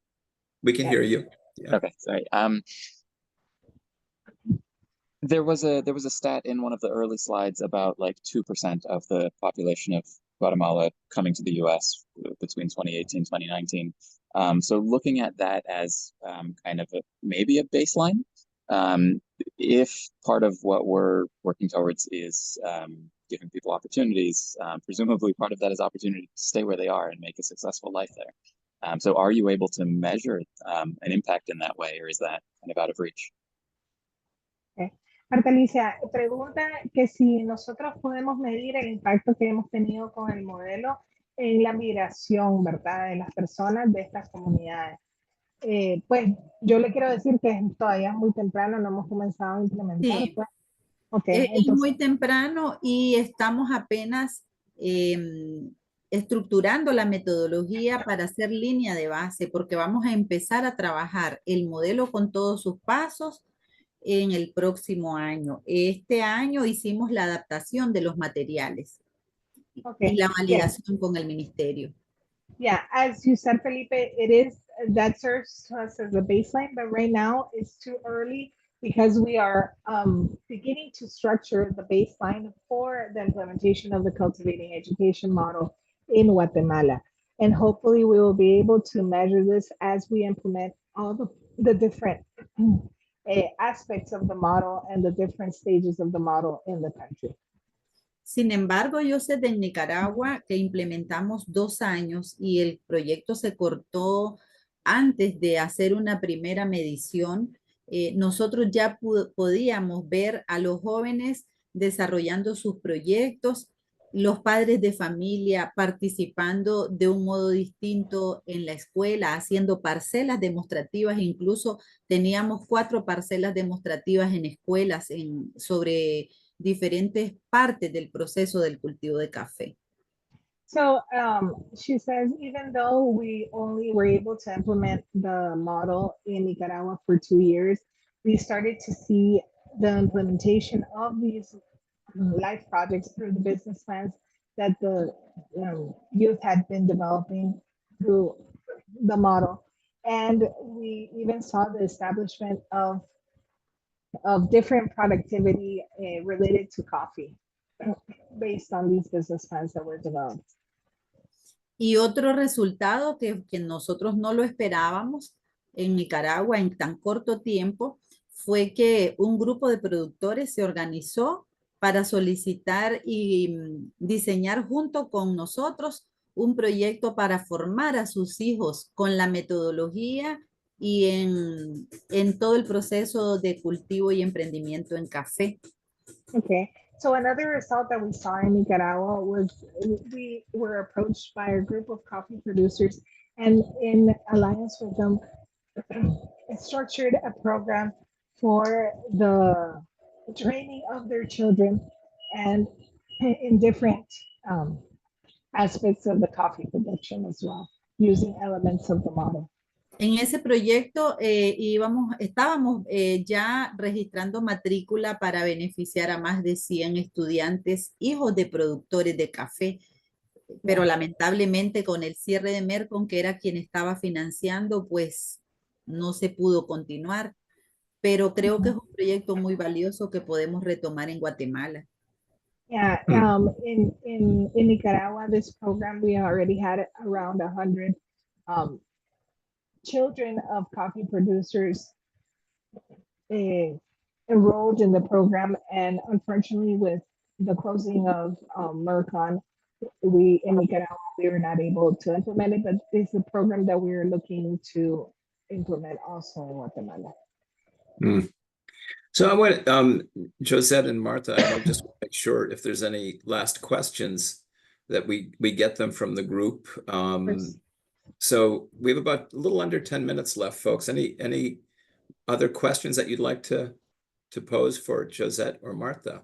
S2: We can hear you. Yeah.
S6: Okay, sorry. There was a stat in one of the early slides about like 2% of the population of Guatemala coming to the US between 2018 2019. So looking at that as kind of maybe a baseline, if part of what we're working towards is giving people opportunities, presumably part of that is opportunity to stay where they are and make a successful life there. So are you able to measure an impact in that way, or is that kind of out of reach?
S3: Okay. Marta Alicia pregunta que si nosotros podemos medir el impacto que hemos tenido con el modelo en la migración, ¿verdad?, de las personas de estas comunidades. Pues yo le quiero decir que todavía es muy temprano, no hemos comenzado a implementar.
S1: Sí.
S3: Pues. Okay,
S1: Es
S3: entonces,
S1: muy temprano y estamos apenas estructurando la metodología para hacer línea de base, porque vamos a empezar a trabajar el modelo con todos sus pasos en el próximo año. Este año hicimos la adaptación de los materiales y la validación con el ministerio.
S3: Yeah, as you said, Felipe, that serves us as a baseline, but right now it's too early because we are beginning to structure the baseline for the implementation of the cultivating education model in Guatemala. And hopefully we will be able to measure this as we implement all the different aspects of the model and the different stages of the model in the country.
S1: Sin embargo, yo sé de Nicaragua que implementamos 2 años y el proyecto se cortó antes de hacer una primera medición. Nosotros ya podíamos ver a los jóvenes desarrollando sus proyectos, los padres de familia participando de un modo distinto en la escuela, haciendo parcelas demostrativas. Incluso teníamos 4 parcelas demostrativas en escuelas sobre diferentes partes del proceso del cultivo de café.
S3: So she says, even though we only were able to implement the model in Nicaragua for 2 years, we started to see the implementation of these life projects through the business plans that the youth had been developing through the model. And we even saw the establishment of different productivity related to coffee based on these business plans that were developed.
S1: Y otro resultado que nosotros no lo esperábamos en Nicaragua en tan corto tiempo fue que un grupo de productores se organizó para solicitar y diseñar junto con nosotros un proyecto para formar a sus hijos con la metodología y en todo el proceso de cultivo y emprendimiento en café.
S3: Okay, so another result that we saw in Nicaragua was we were approached by a group of coffee producers, and in alliance with them, structured a program for the training of their children and in different aspects of the coffee production as well, using elements of the model.
S1: En ese proyecto estábamos ya registrando matrícula para beneficiar a más de 100 estudiantes, hijos de productores de café, pero lamentablemente con el cierre de Mercon, que era quien estaba financiando, pues no se pudo continuar. Pero creo que es un proyecto muy valioso que podemos retomar en Guatemala.
S3: Yeah, in Nicaragua, this program, we already had around 100 children of coffee producers enrolled in the program, and unfortunately with the closing of Mercon, in Nicaragua, we were not able to implement it, but it's a program that we're looking to implement also in Guatemala.
S2: So I want, Josette and Martha, I want just to make sure if there's any last questions that we get them from the group. So we have about a little under 10 minutes left, folks. Any other questions that you'd like to pose for Josette or Martha?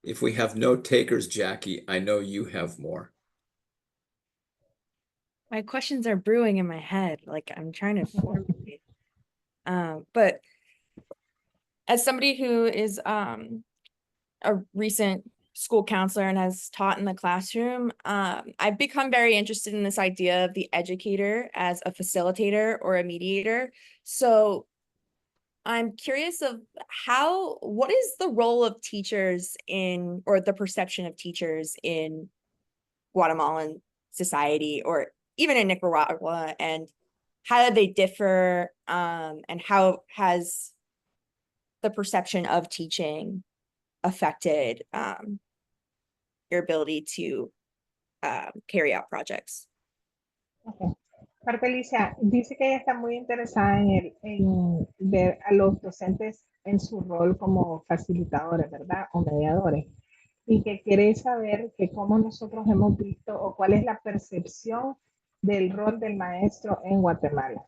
S2: If we have no takers, Jackie, I know you have more.
S4: My questions are brewing in my head, like I'm trying to formulate. But as somebody who is a recent school counselor and has taught in the classroom, I've become very interested in this idea of the educator as a facilitator or a mediator. So I'm curious of what is the role of teachers in, or the perception of teachers in Guatemalan society, or even in Nicaragua, and how do they differ, and how has the perception of teaching affected your ability to carry out projects?
S3: Okay. Marta Alicia dice que ella está muy interesada en ver a los docentes en su rol como facilitadores, ¿verdad? O mediadores. Y que quiere saber que cómo nosotros hemos visto o cuál es la percepción del rol del maestro en Guatemala.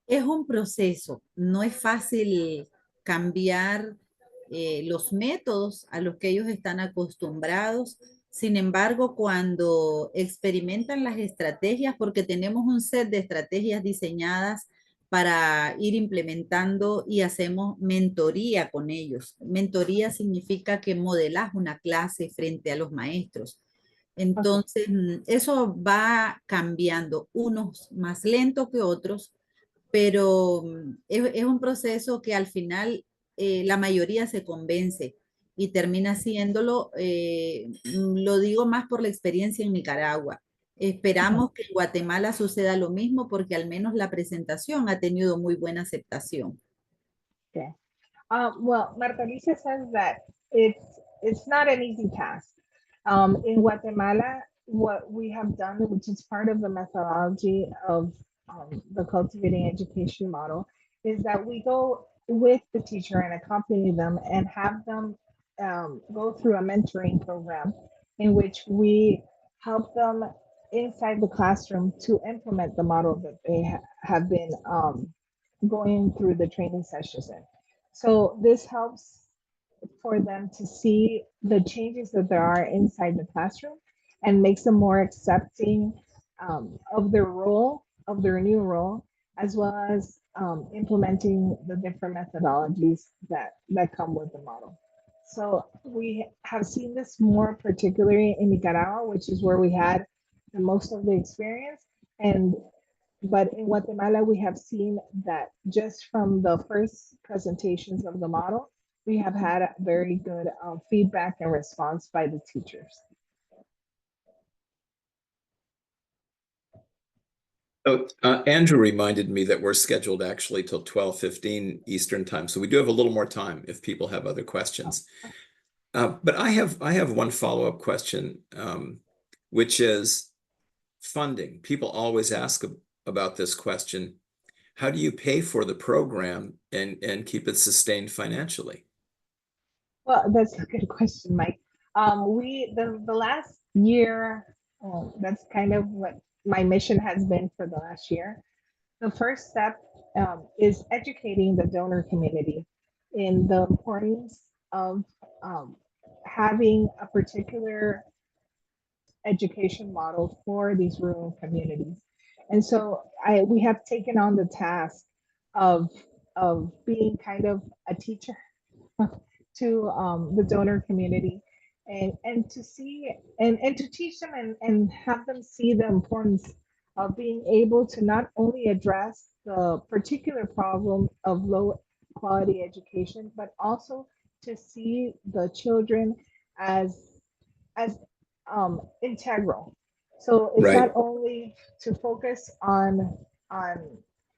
S1: Es un proceso, no es fácil cambiar los métodos a los que ellos están acostumbrados. Sin embargo, cuando experimentan las estrategias, porque tenemos un set de estrategias diseñadas para ir implementando y hacemos mentoría con ellos. Mentoría significa que modelas una clase frente a los maestros. Entonces, eso va cambiando, unos más lento que otros, pero es un proceso que al final la mayoría se convence y termina haciéndolo. Lo digo más por la experiencia en Nicaragua. Esperamos que en Guatemala suceda lo mismo porque al menos la presentación ha tenido muy buena aceptación.
S3: Okay. Well, Marta Alicia says that it's not an easy task. In Guatemala, what we have done, which is part of the methodology of the cultivating education model, is that we go with the teacher and accompany them and have them go through a mentoring program in which we help them inside the classroom to implement the model that they have been going through the training sessions in. So this helps for them to see the changes that there are inside the classroom and makes them more accepting of their role, of their new role, as well as implementing the different methodologies that come with the model. So we have seen this more particularly in Nicaragua, which is where we had the most of the experience. But in Guatemala, we have seen that just from the first presentations of the model, we have had a very good feedback and response by the teachers.
S2: So Andrew reminded me that we're scheduled actually till 12:15 Eastern time. So we do have a little more time if people have other questions. But I have one follow-up question, which is funding. People always ask about this question. How do you pay for the program and keep it sustained financially?
S3: Well, that's a good question, Mike. The last year, that's kind of what my mission has been for the last year. The first step is educating the donor community in the importance of having a particular education model for these rural communities. And so we have taken on the task of being kind of a teacher to the donor community and to see and to teach them and have them see the importance of being able to not only address the particular problem of low quality education, but also to see the children as integral. So it's
S2: Right.
S3: not only to focus on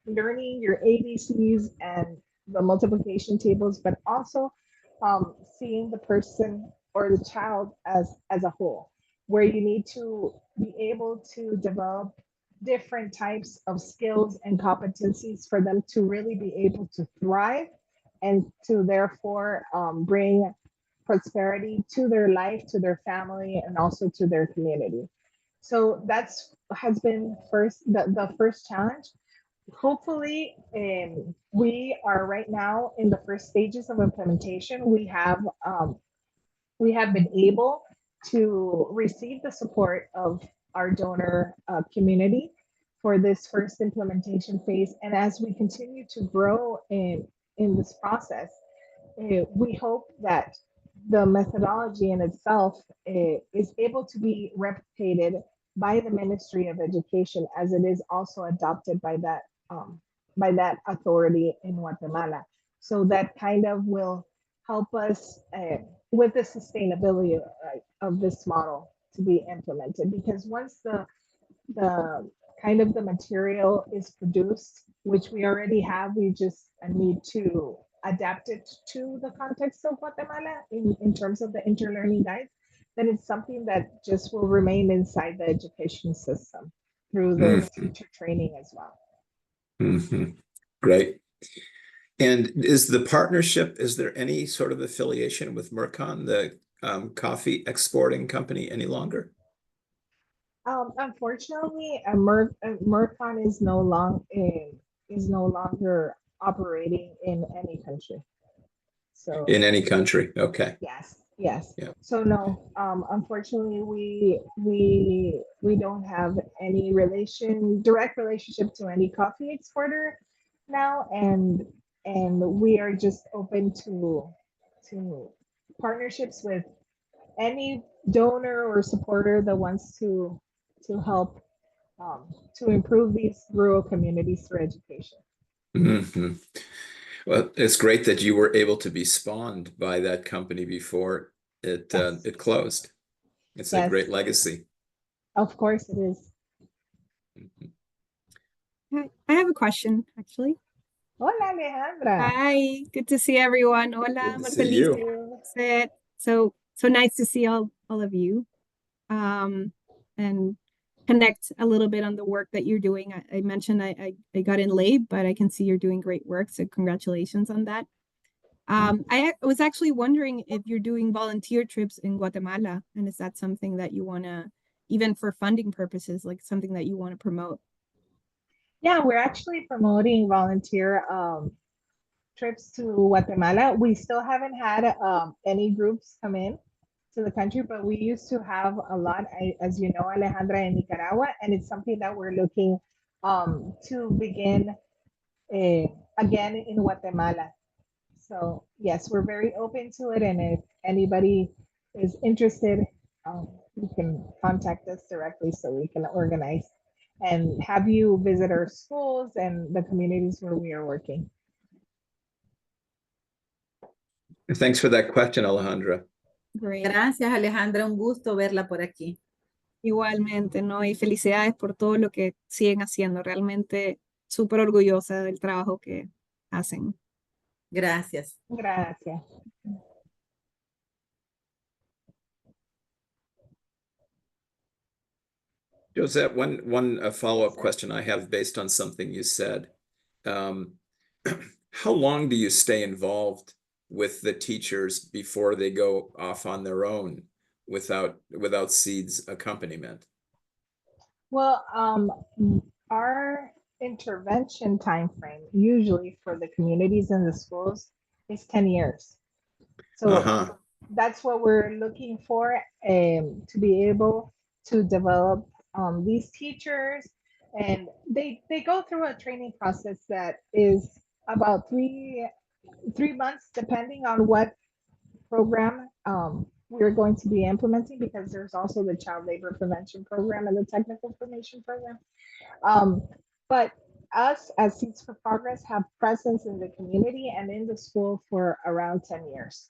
S3: learning your ABCs and the multiplication tables, but also seeing the person or the child as a whole. where you need to be able to develop different types of skills and competencies for them to really be able to thrive and to therefore bring prosperity to their life, to their family, and also to their community. So that's has been the first challenge. Hopefully, we are right now in the first stages of implementation. We have been able to receive the support of our donor community for this first implementation phase. And as we continue to grow in this process, we hope that the methodology in itself is able to be replicated by the Ministry of Education as it is also adopted by that authority in Guatemala. So that kind of will help us with the sustainability of this model to be implemented. Because once the kind of the material is produced, which we already have, we just need to adapt it to the context of Guatemala in terms of the interlearning guides, then it's something that just will remain inside the education system through the teacher training as well.
S2: Great. And is the partnership, is there any sort of affiliation with Mercon, the coffee exporting company, any longer?
S3: Unfortunately, Mercon is no longer operating in any country. So
S2: In any country, okay.
S3: yes.
S2: Yeah.
S3: So no, unfortunately, we don't have any direct relationship to any coffee exporter now, and we are just open to partnerships with any donor or supporter that wants to help to improve these rural communities through education.
S2: Well, it's great that you were able to be spawned by that company before it it closed. It's a great legacy.
S3: Of course it is.
S7: I have a question, actually.
S3: Hola, Alejandra.
S7: Hi, good to see everyone. Hola,
S2: Good to see you.
S7: Josette. So nice to see all of you, and connect a little bit on the work that you're doing. I mentioned I got in late, but I can see you're doing great work. So congratulations on that. I was actually wondering if you're doing volunteer trips in Guatemala, and is that something that you want to, even for funding purposes, like something that you want to promote?
S3: Yeah, we're actually promoting volunteer trips to Guatemala. We still haven't had any groups come in to the country, but we used to have a lot, as you know, Alejandra, in Nicaragua, and it's something that we're looking to begin again in Guatemala. So yes, we're very open to it, and if anybody is interested, you can contact us directly so we can organize and have you visit our schools and the communities where we are working.
S2: Thanks for that question, Alejandra.
S7: Great.
S1: Gracias, Alejandra. Un gusto verla por aquí.
S7: Igualmente, ¿no? Y felicidades por todo lo que siguen haciendo. Realmente súper orgullosa del trabajo que hacen.
S1: Gracias.
S3: Gracias.
S2: Josette, one follow-up question I have based on something you said. How long do you stay involved with the teachers before they go off on their own without SEED's accompaniment?
S3: Well, our intervention time frame usually for the communities and the schools is 10 years. So that's what we're looking for, to be able to develop these teachers, and they go through a training process that is about three months, depending on what program we're going to be implementing, because there's also the child labor prevention program and the technical formation program. But us as Seeds for Progress have presence in the community and in the school for around 10 years.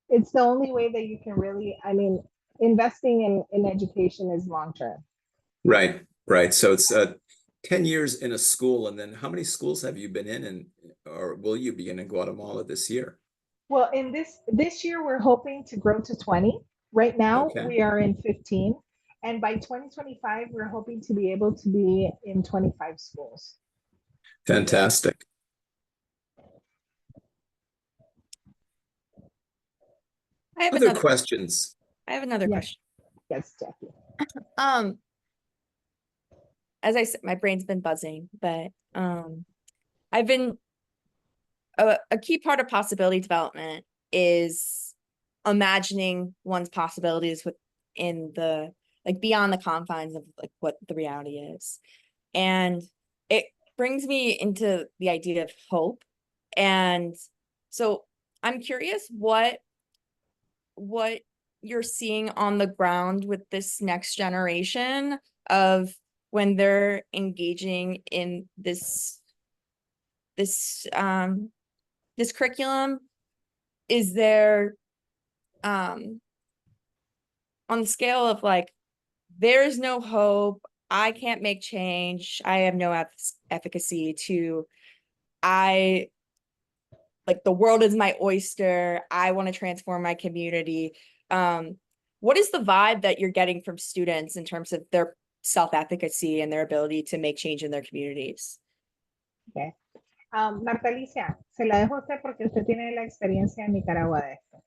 S3: It's the only way that you can really, I mean, investing in education is long-term.
S2: Right. So it's 10 years in a school, and then how many schools have you been in, or will you be in Guatemala this year?
S3: Well, in this year, we're hoping to grow to 20. Right now,
S2: Okay.
S3: we are in 15. And by 2025, we're hoping to be able to be in 25 schools.
S2: Fantastic.
S4: I have
S2: Other
S4: another
S2: questions?
S4: I have another
S3: Yes.
S4: question.
S3: Yes, Jackie.
S4: As I said, my brain's been buzzing, but I've been a key part of possibility development is imagining one's possibilities within the like beyond the confines of like what the reality is. And it brings me into the idea of hope. And so I'm curious what you're seeing on the ground with this next generation of when they're engaging in this curriculum. Is there on the scale of like there's no hope, I can't make change, I have no efficacy, to I like the world is my oyster, I want to transform my community. What is the vibe that you're getting from students in terms of their self-efficacy and their ability to make change in their communities?
S3: Okay. Marta Alicia, se la dejo a usted porque usted tiene la experiencia en Nicaragua de esto.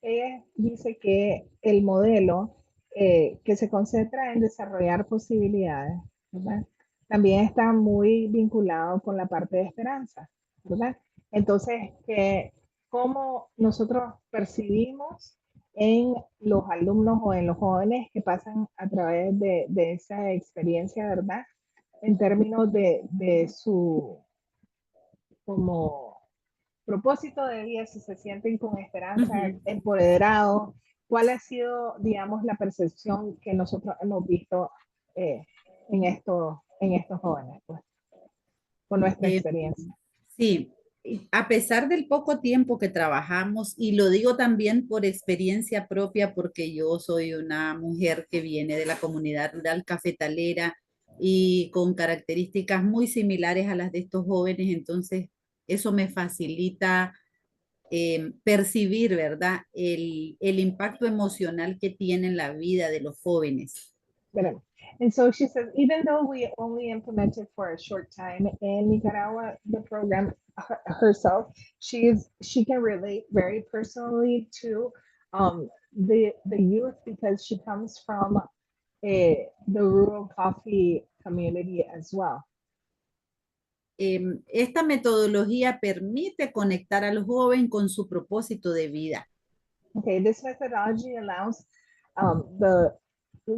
S3: Ella dice que el modelo que se concentra en desarrollar posibilidades, ¿verdad? También está muy vinculado con la parte de esperanza, ¿verdad? Entonces, cómo nosotros percibimos en los alumnos o en los jóvenes que pasan a través de esa experiencia, ¿verdad? En términos de su como propósito de vida, si se sienten con esperanza, empoderados, ¿cuál ha sido, digamos, la percepción que nosotros hemos visto en estos jóvenes, pues, con nuestra experiencia?
S1: Sí, a pesar del poco tiempo que trabajamos, y lo digo también por experiencia propia, porque yo soy una mujer que viene de la comunidad rural cafetalera y con características muy similares a las de estos jóvenes, entonces eso me facilita percibir, ¿verdad? El impacto emocional que tiene en la vida de los jóvenes.
S3: And so she says, even though we only implemented for a short time in Nicaragua, the program herself, she can relate very personally to the youth because she comes from the rural coffee community as well.
S1: Esta metodología permite conectar al joven con su propósito de vida.
S3: Okay, this methodology allows the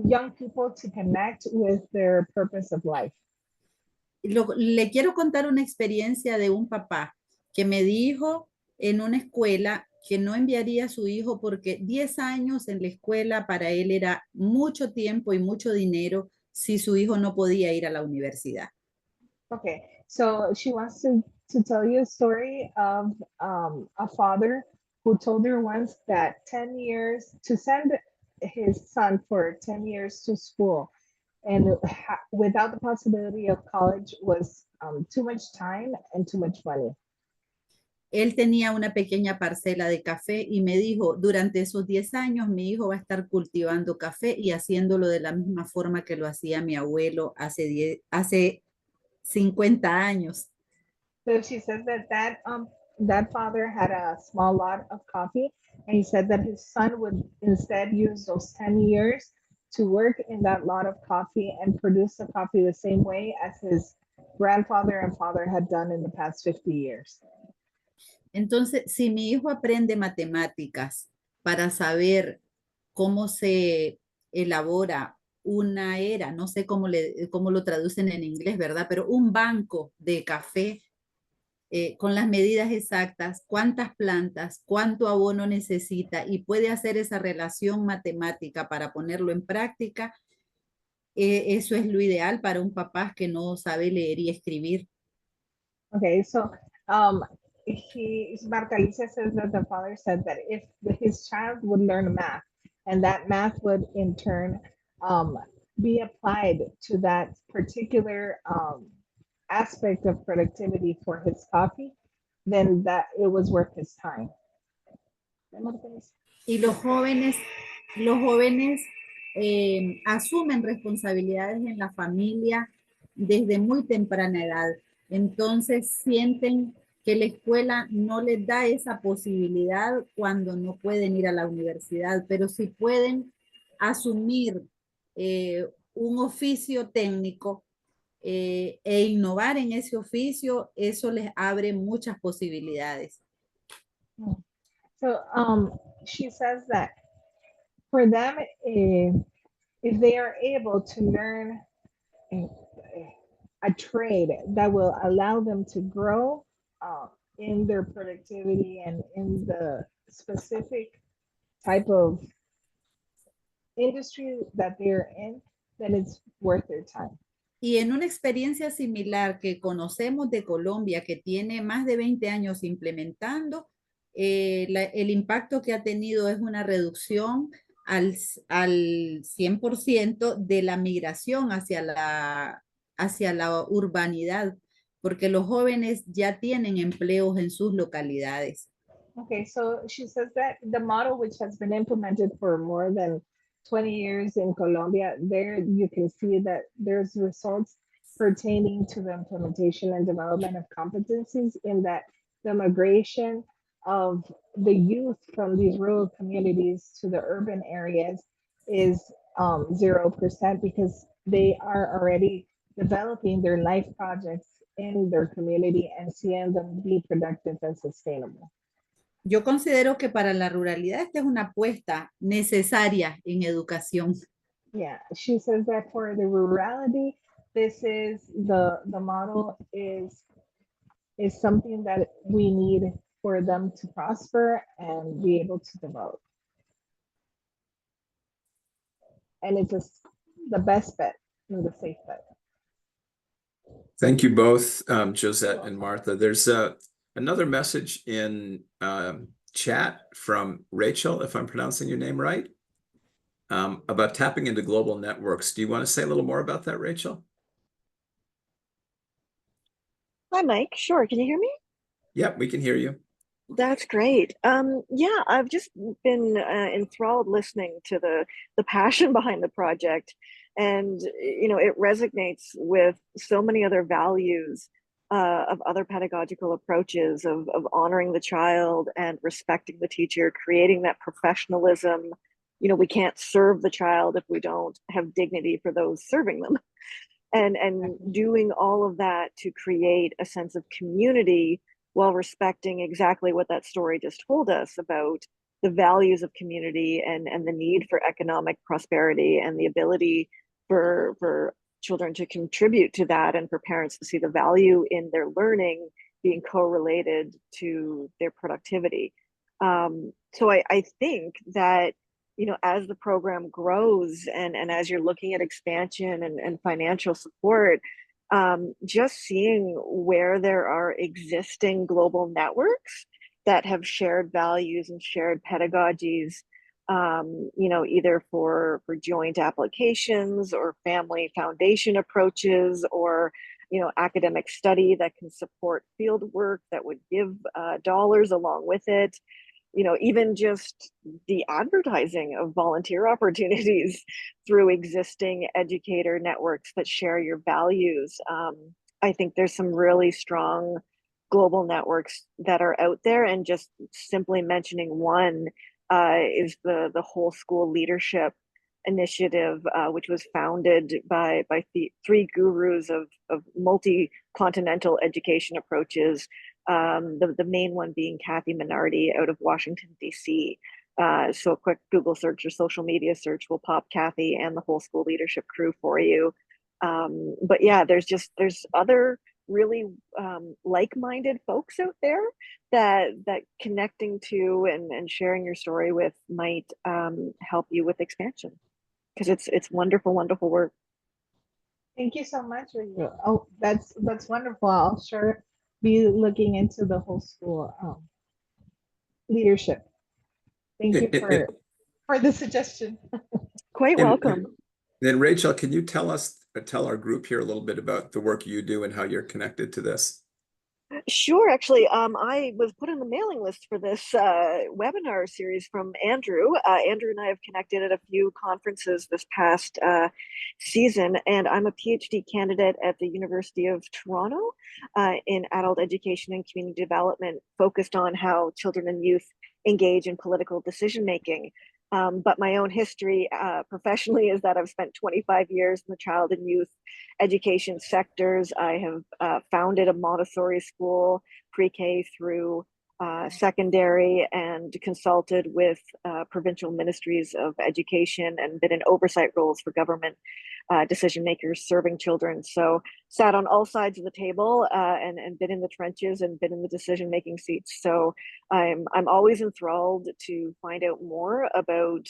S3: young people to connect with their purpose of life.
S1: Le quiero contar una experiencia de un papá que me dijo en una escuela que no enviaría a su hijo porque 10 años en la escuela para él era mucho tiempo y mucho dinero si su hijo no podía ir a la universidad.
S3: Okay, so she wants to tell you a story of a father who told her once that 10 years to send his son for 10 years to school and without the possibility of college was too much time and too much money.
S1: Él tenía una pequeña parcela de café y me dijo, durante esos 10 años mi hijo va a estar cultivando café y haciéndolo de la misma forma que lo hacía mi abuelo hace 50 años.
S3: So she said that father had a small lot of coffee, and he said that his son would instead use those 10 years to work in that lot of coffee and produce the coffee the same way as his grandfather and father had done in the past 50 years.
S1: Entonces, si mi hijo aprende matemáticas para saber cómo se elabora una era, no sé cómo lo traducen en inglés, ¿verdad? Pero un banco de café con las medidas exactas, cuántas plantas, cuánto abono necesita y puede hacer esa relación matemática para ponerlo en práctica, eso es lo ideal para un papá que no sabe leer y escribir.
S3: Okay, so Marta Alicia says that the father said that if his child would learn math, and that math would in turn be applied to that particular aspect of productivity for his coffee, then that it was worth his time.
S1: Y los jóvenes asumen responsabilidades en la familia desde muy temprana edad. Entonces sienten que la escuela no les da esa posibilidad cuando no pueden ir a la universidad, pero si pueden asumir un oficio técnico e innovar en ese oficio, eso les abre muchas posibilidades.
S3: So she says that for them, if they are able to learn a trade that will allow them to grow in their productivity and in the specific type of industry that they're in, then it's worth their time.
S1: Y en una experiencia similar que conocemos de Colombia, que tiene más de 20 años implementando, el impacto que ha tenido es una reducción al 100% de la migración hacia la urbanidad, porque los jóvenes ya tienen empleos en sus localidades.
S3: Okay, so she says that the model, which has been implemented for more than 20 years in Colombia, there you can see that there's results pertaining to the implementation and development of competencies, in that the migration of the youth from these rural communities to the urban areas is 0%, because they are already developing their life projects in their community and seeing them be productive and sustainable.
S1: Yo considero que para la ruralidad esta es una apuesta necesaria en educación.
S3: Yeah, she says that for the rurality, this is the model is something that we need for them to prosper and be able to develop. And it's just the best bet and the safe bet.
S2: Thank you both, Josette and Martha. There's another message in chat from Rachel, if I'm pronouncing your name right, about tapping into global networks. Do you want to say a little more about that, Rachel?
S8: Hi, Mike. Sure. Can you hear me?
S2: Yep, we can hear you.
S8: That's great. Yeah, I've just been enthralled listening to the passion behind the project, and it resonates with so many other values of other pedagogical approaches of honoring the child and respecting the teacher, creating that professionalism. We can't serve the child if we don't have dignity for those serving them, and doing all of that to create a sense of community while respecting exactly what that story just told us about the values of community and the need for economic prosperity and the ability for children to contribute to that, and for parents to see the value in their learning being correlated to their productivity. So I think that, as the program grows and as you're looking at expansion and financial support, just seeing where there are existing global networks that have shared values and shared pedagogies, either for joint applications or family foundation approaches, or academic study that can support field work that would give dollars along with it. Even just the advertising of volunteer opportunities through existing educator networks that share your values. I think there's some really strong global networks that are out there, and just simply mentioning one is the Whole School Leadership Initiative, which was founded by three gurus of multi-continental education approaches. The main one being Kathy Minardi out of Washington, D.C. So a quick Google search or social media search will pop Kathy and the Whole School Leadership crew for you. But yeah, there's other really like-minded folks out there that connecting to and sharing your story with might help you with expansion, because it's wonderful work.
S3: Thank you so much. Oh, that's wonderful. I'll sure be looking into the Whole School leadership. Thank you for the suggestion.
S8: Quite welcome.
S2: Then Rachel, can you tell our group here a little bit about the work you do and how you're connected to this?
S8: Sure. Actually, I was put on the mailing list for this webinar series from Andrew. Andrew and I have connected at a few conferences this past season, and I'm a PhD candidate at the University of Toronto in adult education and community development, focused on how children and youth engage in political decision making. But my own history professionally is that I've spent 25 years in the child and youth education sectors. I have founded a Montessori school, pre-K through secondary, and consulted with provincial ministries of education and been in oversight roles for government decision makers serving children. So sat on all sides of the table and been in the trenches and been in the decision making seats. So I'm always enthralled to find out more about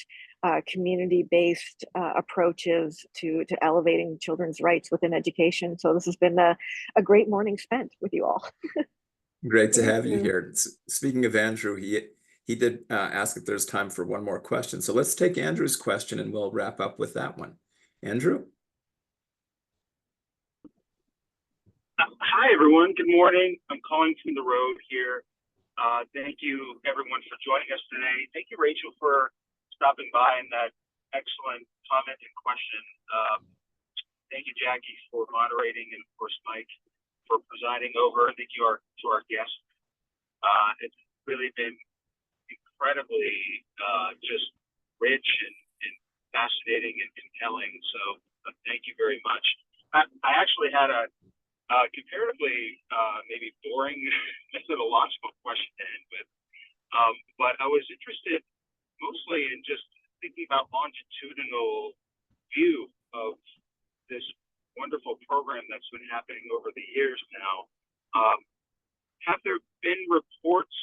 S8: community-based approaches to elevating children's rights within education. So this has been a great morning spent with you all.
S2: Great to have you here. Speaking of Andrew, he did ask if there's time for one more question. So let's take Andrew's question and we'll wrap up with that one. Andrew?
S9: Hi, everyone. Good morning. I'm calling from the road here. Thank you, everyone, for joining us today. Thank you, Rachel, for stopping by and that excellent comment and question. Thank you, Jackie, for moderating, and of course, Mike, for presiding over. Thank you to our guests. It's really been incredibly just rich and fascinating and compelling. So thank you very much. I actually had a comparatively maybe boring methodological question to end with, but I was interested mostly in just thinking about longitudinal view of this wonderful program that's been happening over the years now. Have there been reports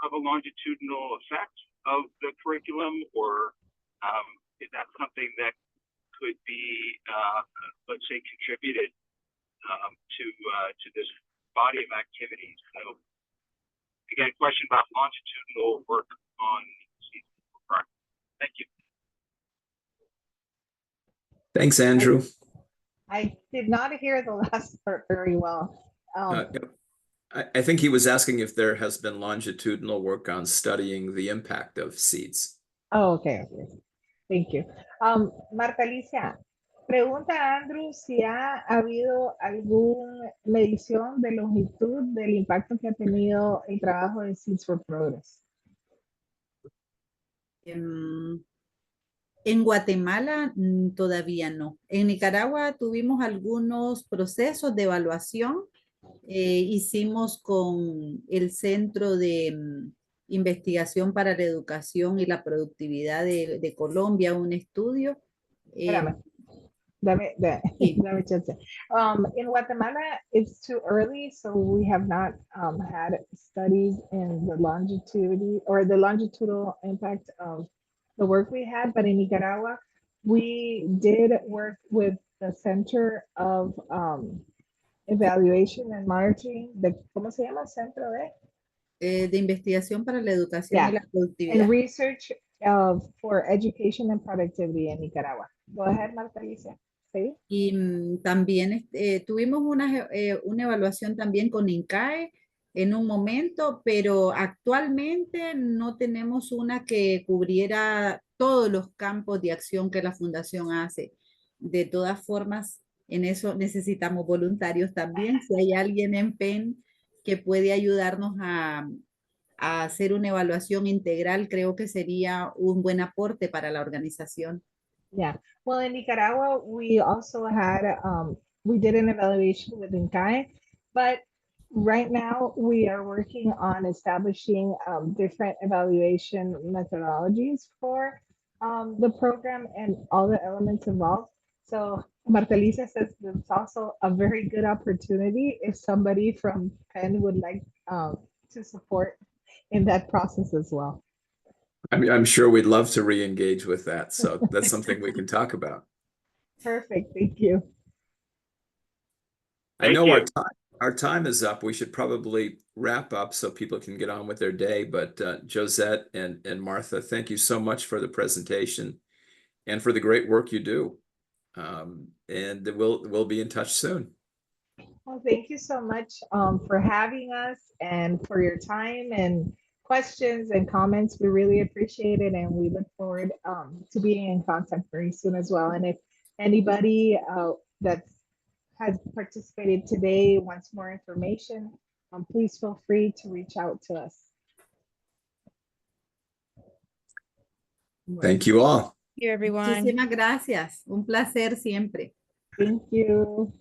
S9: of a longitudinal effect of the curriculum, or is that something that could be, let's say, contributed to this body of activities? So, again, question about longitudinal work on progress. Thank you.
S2: Thanks, Andrew.
S3: I did not hear the last part very well.
S2: I think he was asking if there has been longitudinal work on studying the impact of seeds.
S3: Oh, okay. Thank you. Marta Alicia, pregunta Andrew si ha habido alguna medición de longitud del impacto que ha tenido el trabajo de Seeds for Progress.
S1: En Guatemala todavía no. En Nicaragua tuvimos algunos procesos de evaluación. Hicimos con el Centro de Investigación para la Educación y la Productividad de Colombia un estudio.
S3: Espérame. Dame chance. In Guatemala, it's too early, so we have not had studies in the longitudinal or the longitudinal impact of the work we had. But in Nicaragua, we did work with the Center of Evaluation and Monitoring. ¿Cómo se llama? Centro
S1: de Investigación para la Educación y la Productividad.
S3: And research for education and productivity in Nicaragua. Go ahead, Marta Alicia. ¿Sí?
S1: Y también tuvimos una evaluación también con INCAE en un momento, pero actualmente no tenemos una que cubriera todos los campos de acción que la Fundación hace. De todas formas, en eso necesitamos voluntarios también. Si hay alguien en PEN que puede ayudarnos a hacer una evaluación integral, creo que sería un buen aporte para la organización.
S3: Yeah, well, in Nicaragua, we also had, we did an evaluation with INCAE, but right now we are working on establishing different evaluation methodologies for the program and all the elements involved. So Marta Alicia says it's also a very good opportunity if somebody from Penn would like to support in that process as well.
S2: I'm sure we'd love to re-engage with that. So that's something we can talk about.
S3: Perfect. Thank you.
S2: I know our time is up. We should probably wrap up so people can get on with their day. But Josette and Martha, thank you so much for the presentation and for the great work you do. And we'll be in touch soon.
S3: Well, thank you so much for having us and for your time and questions and comments. We really appreciate it, and we look forward to being in contact very soon as well. And if anybody that has participated today wants more information, please feel free to reach out to us.
S2: Thank you all.
S4: Thank you, everyone.
S1: Muchísimas gracias. Un placer siempre.
S3: Thank you.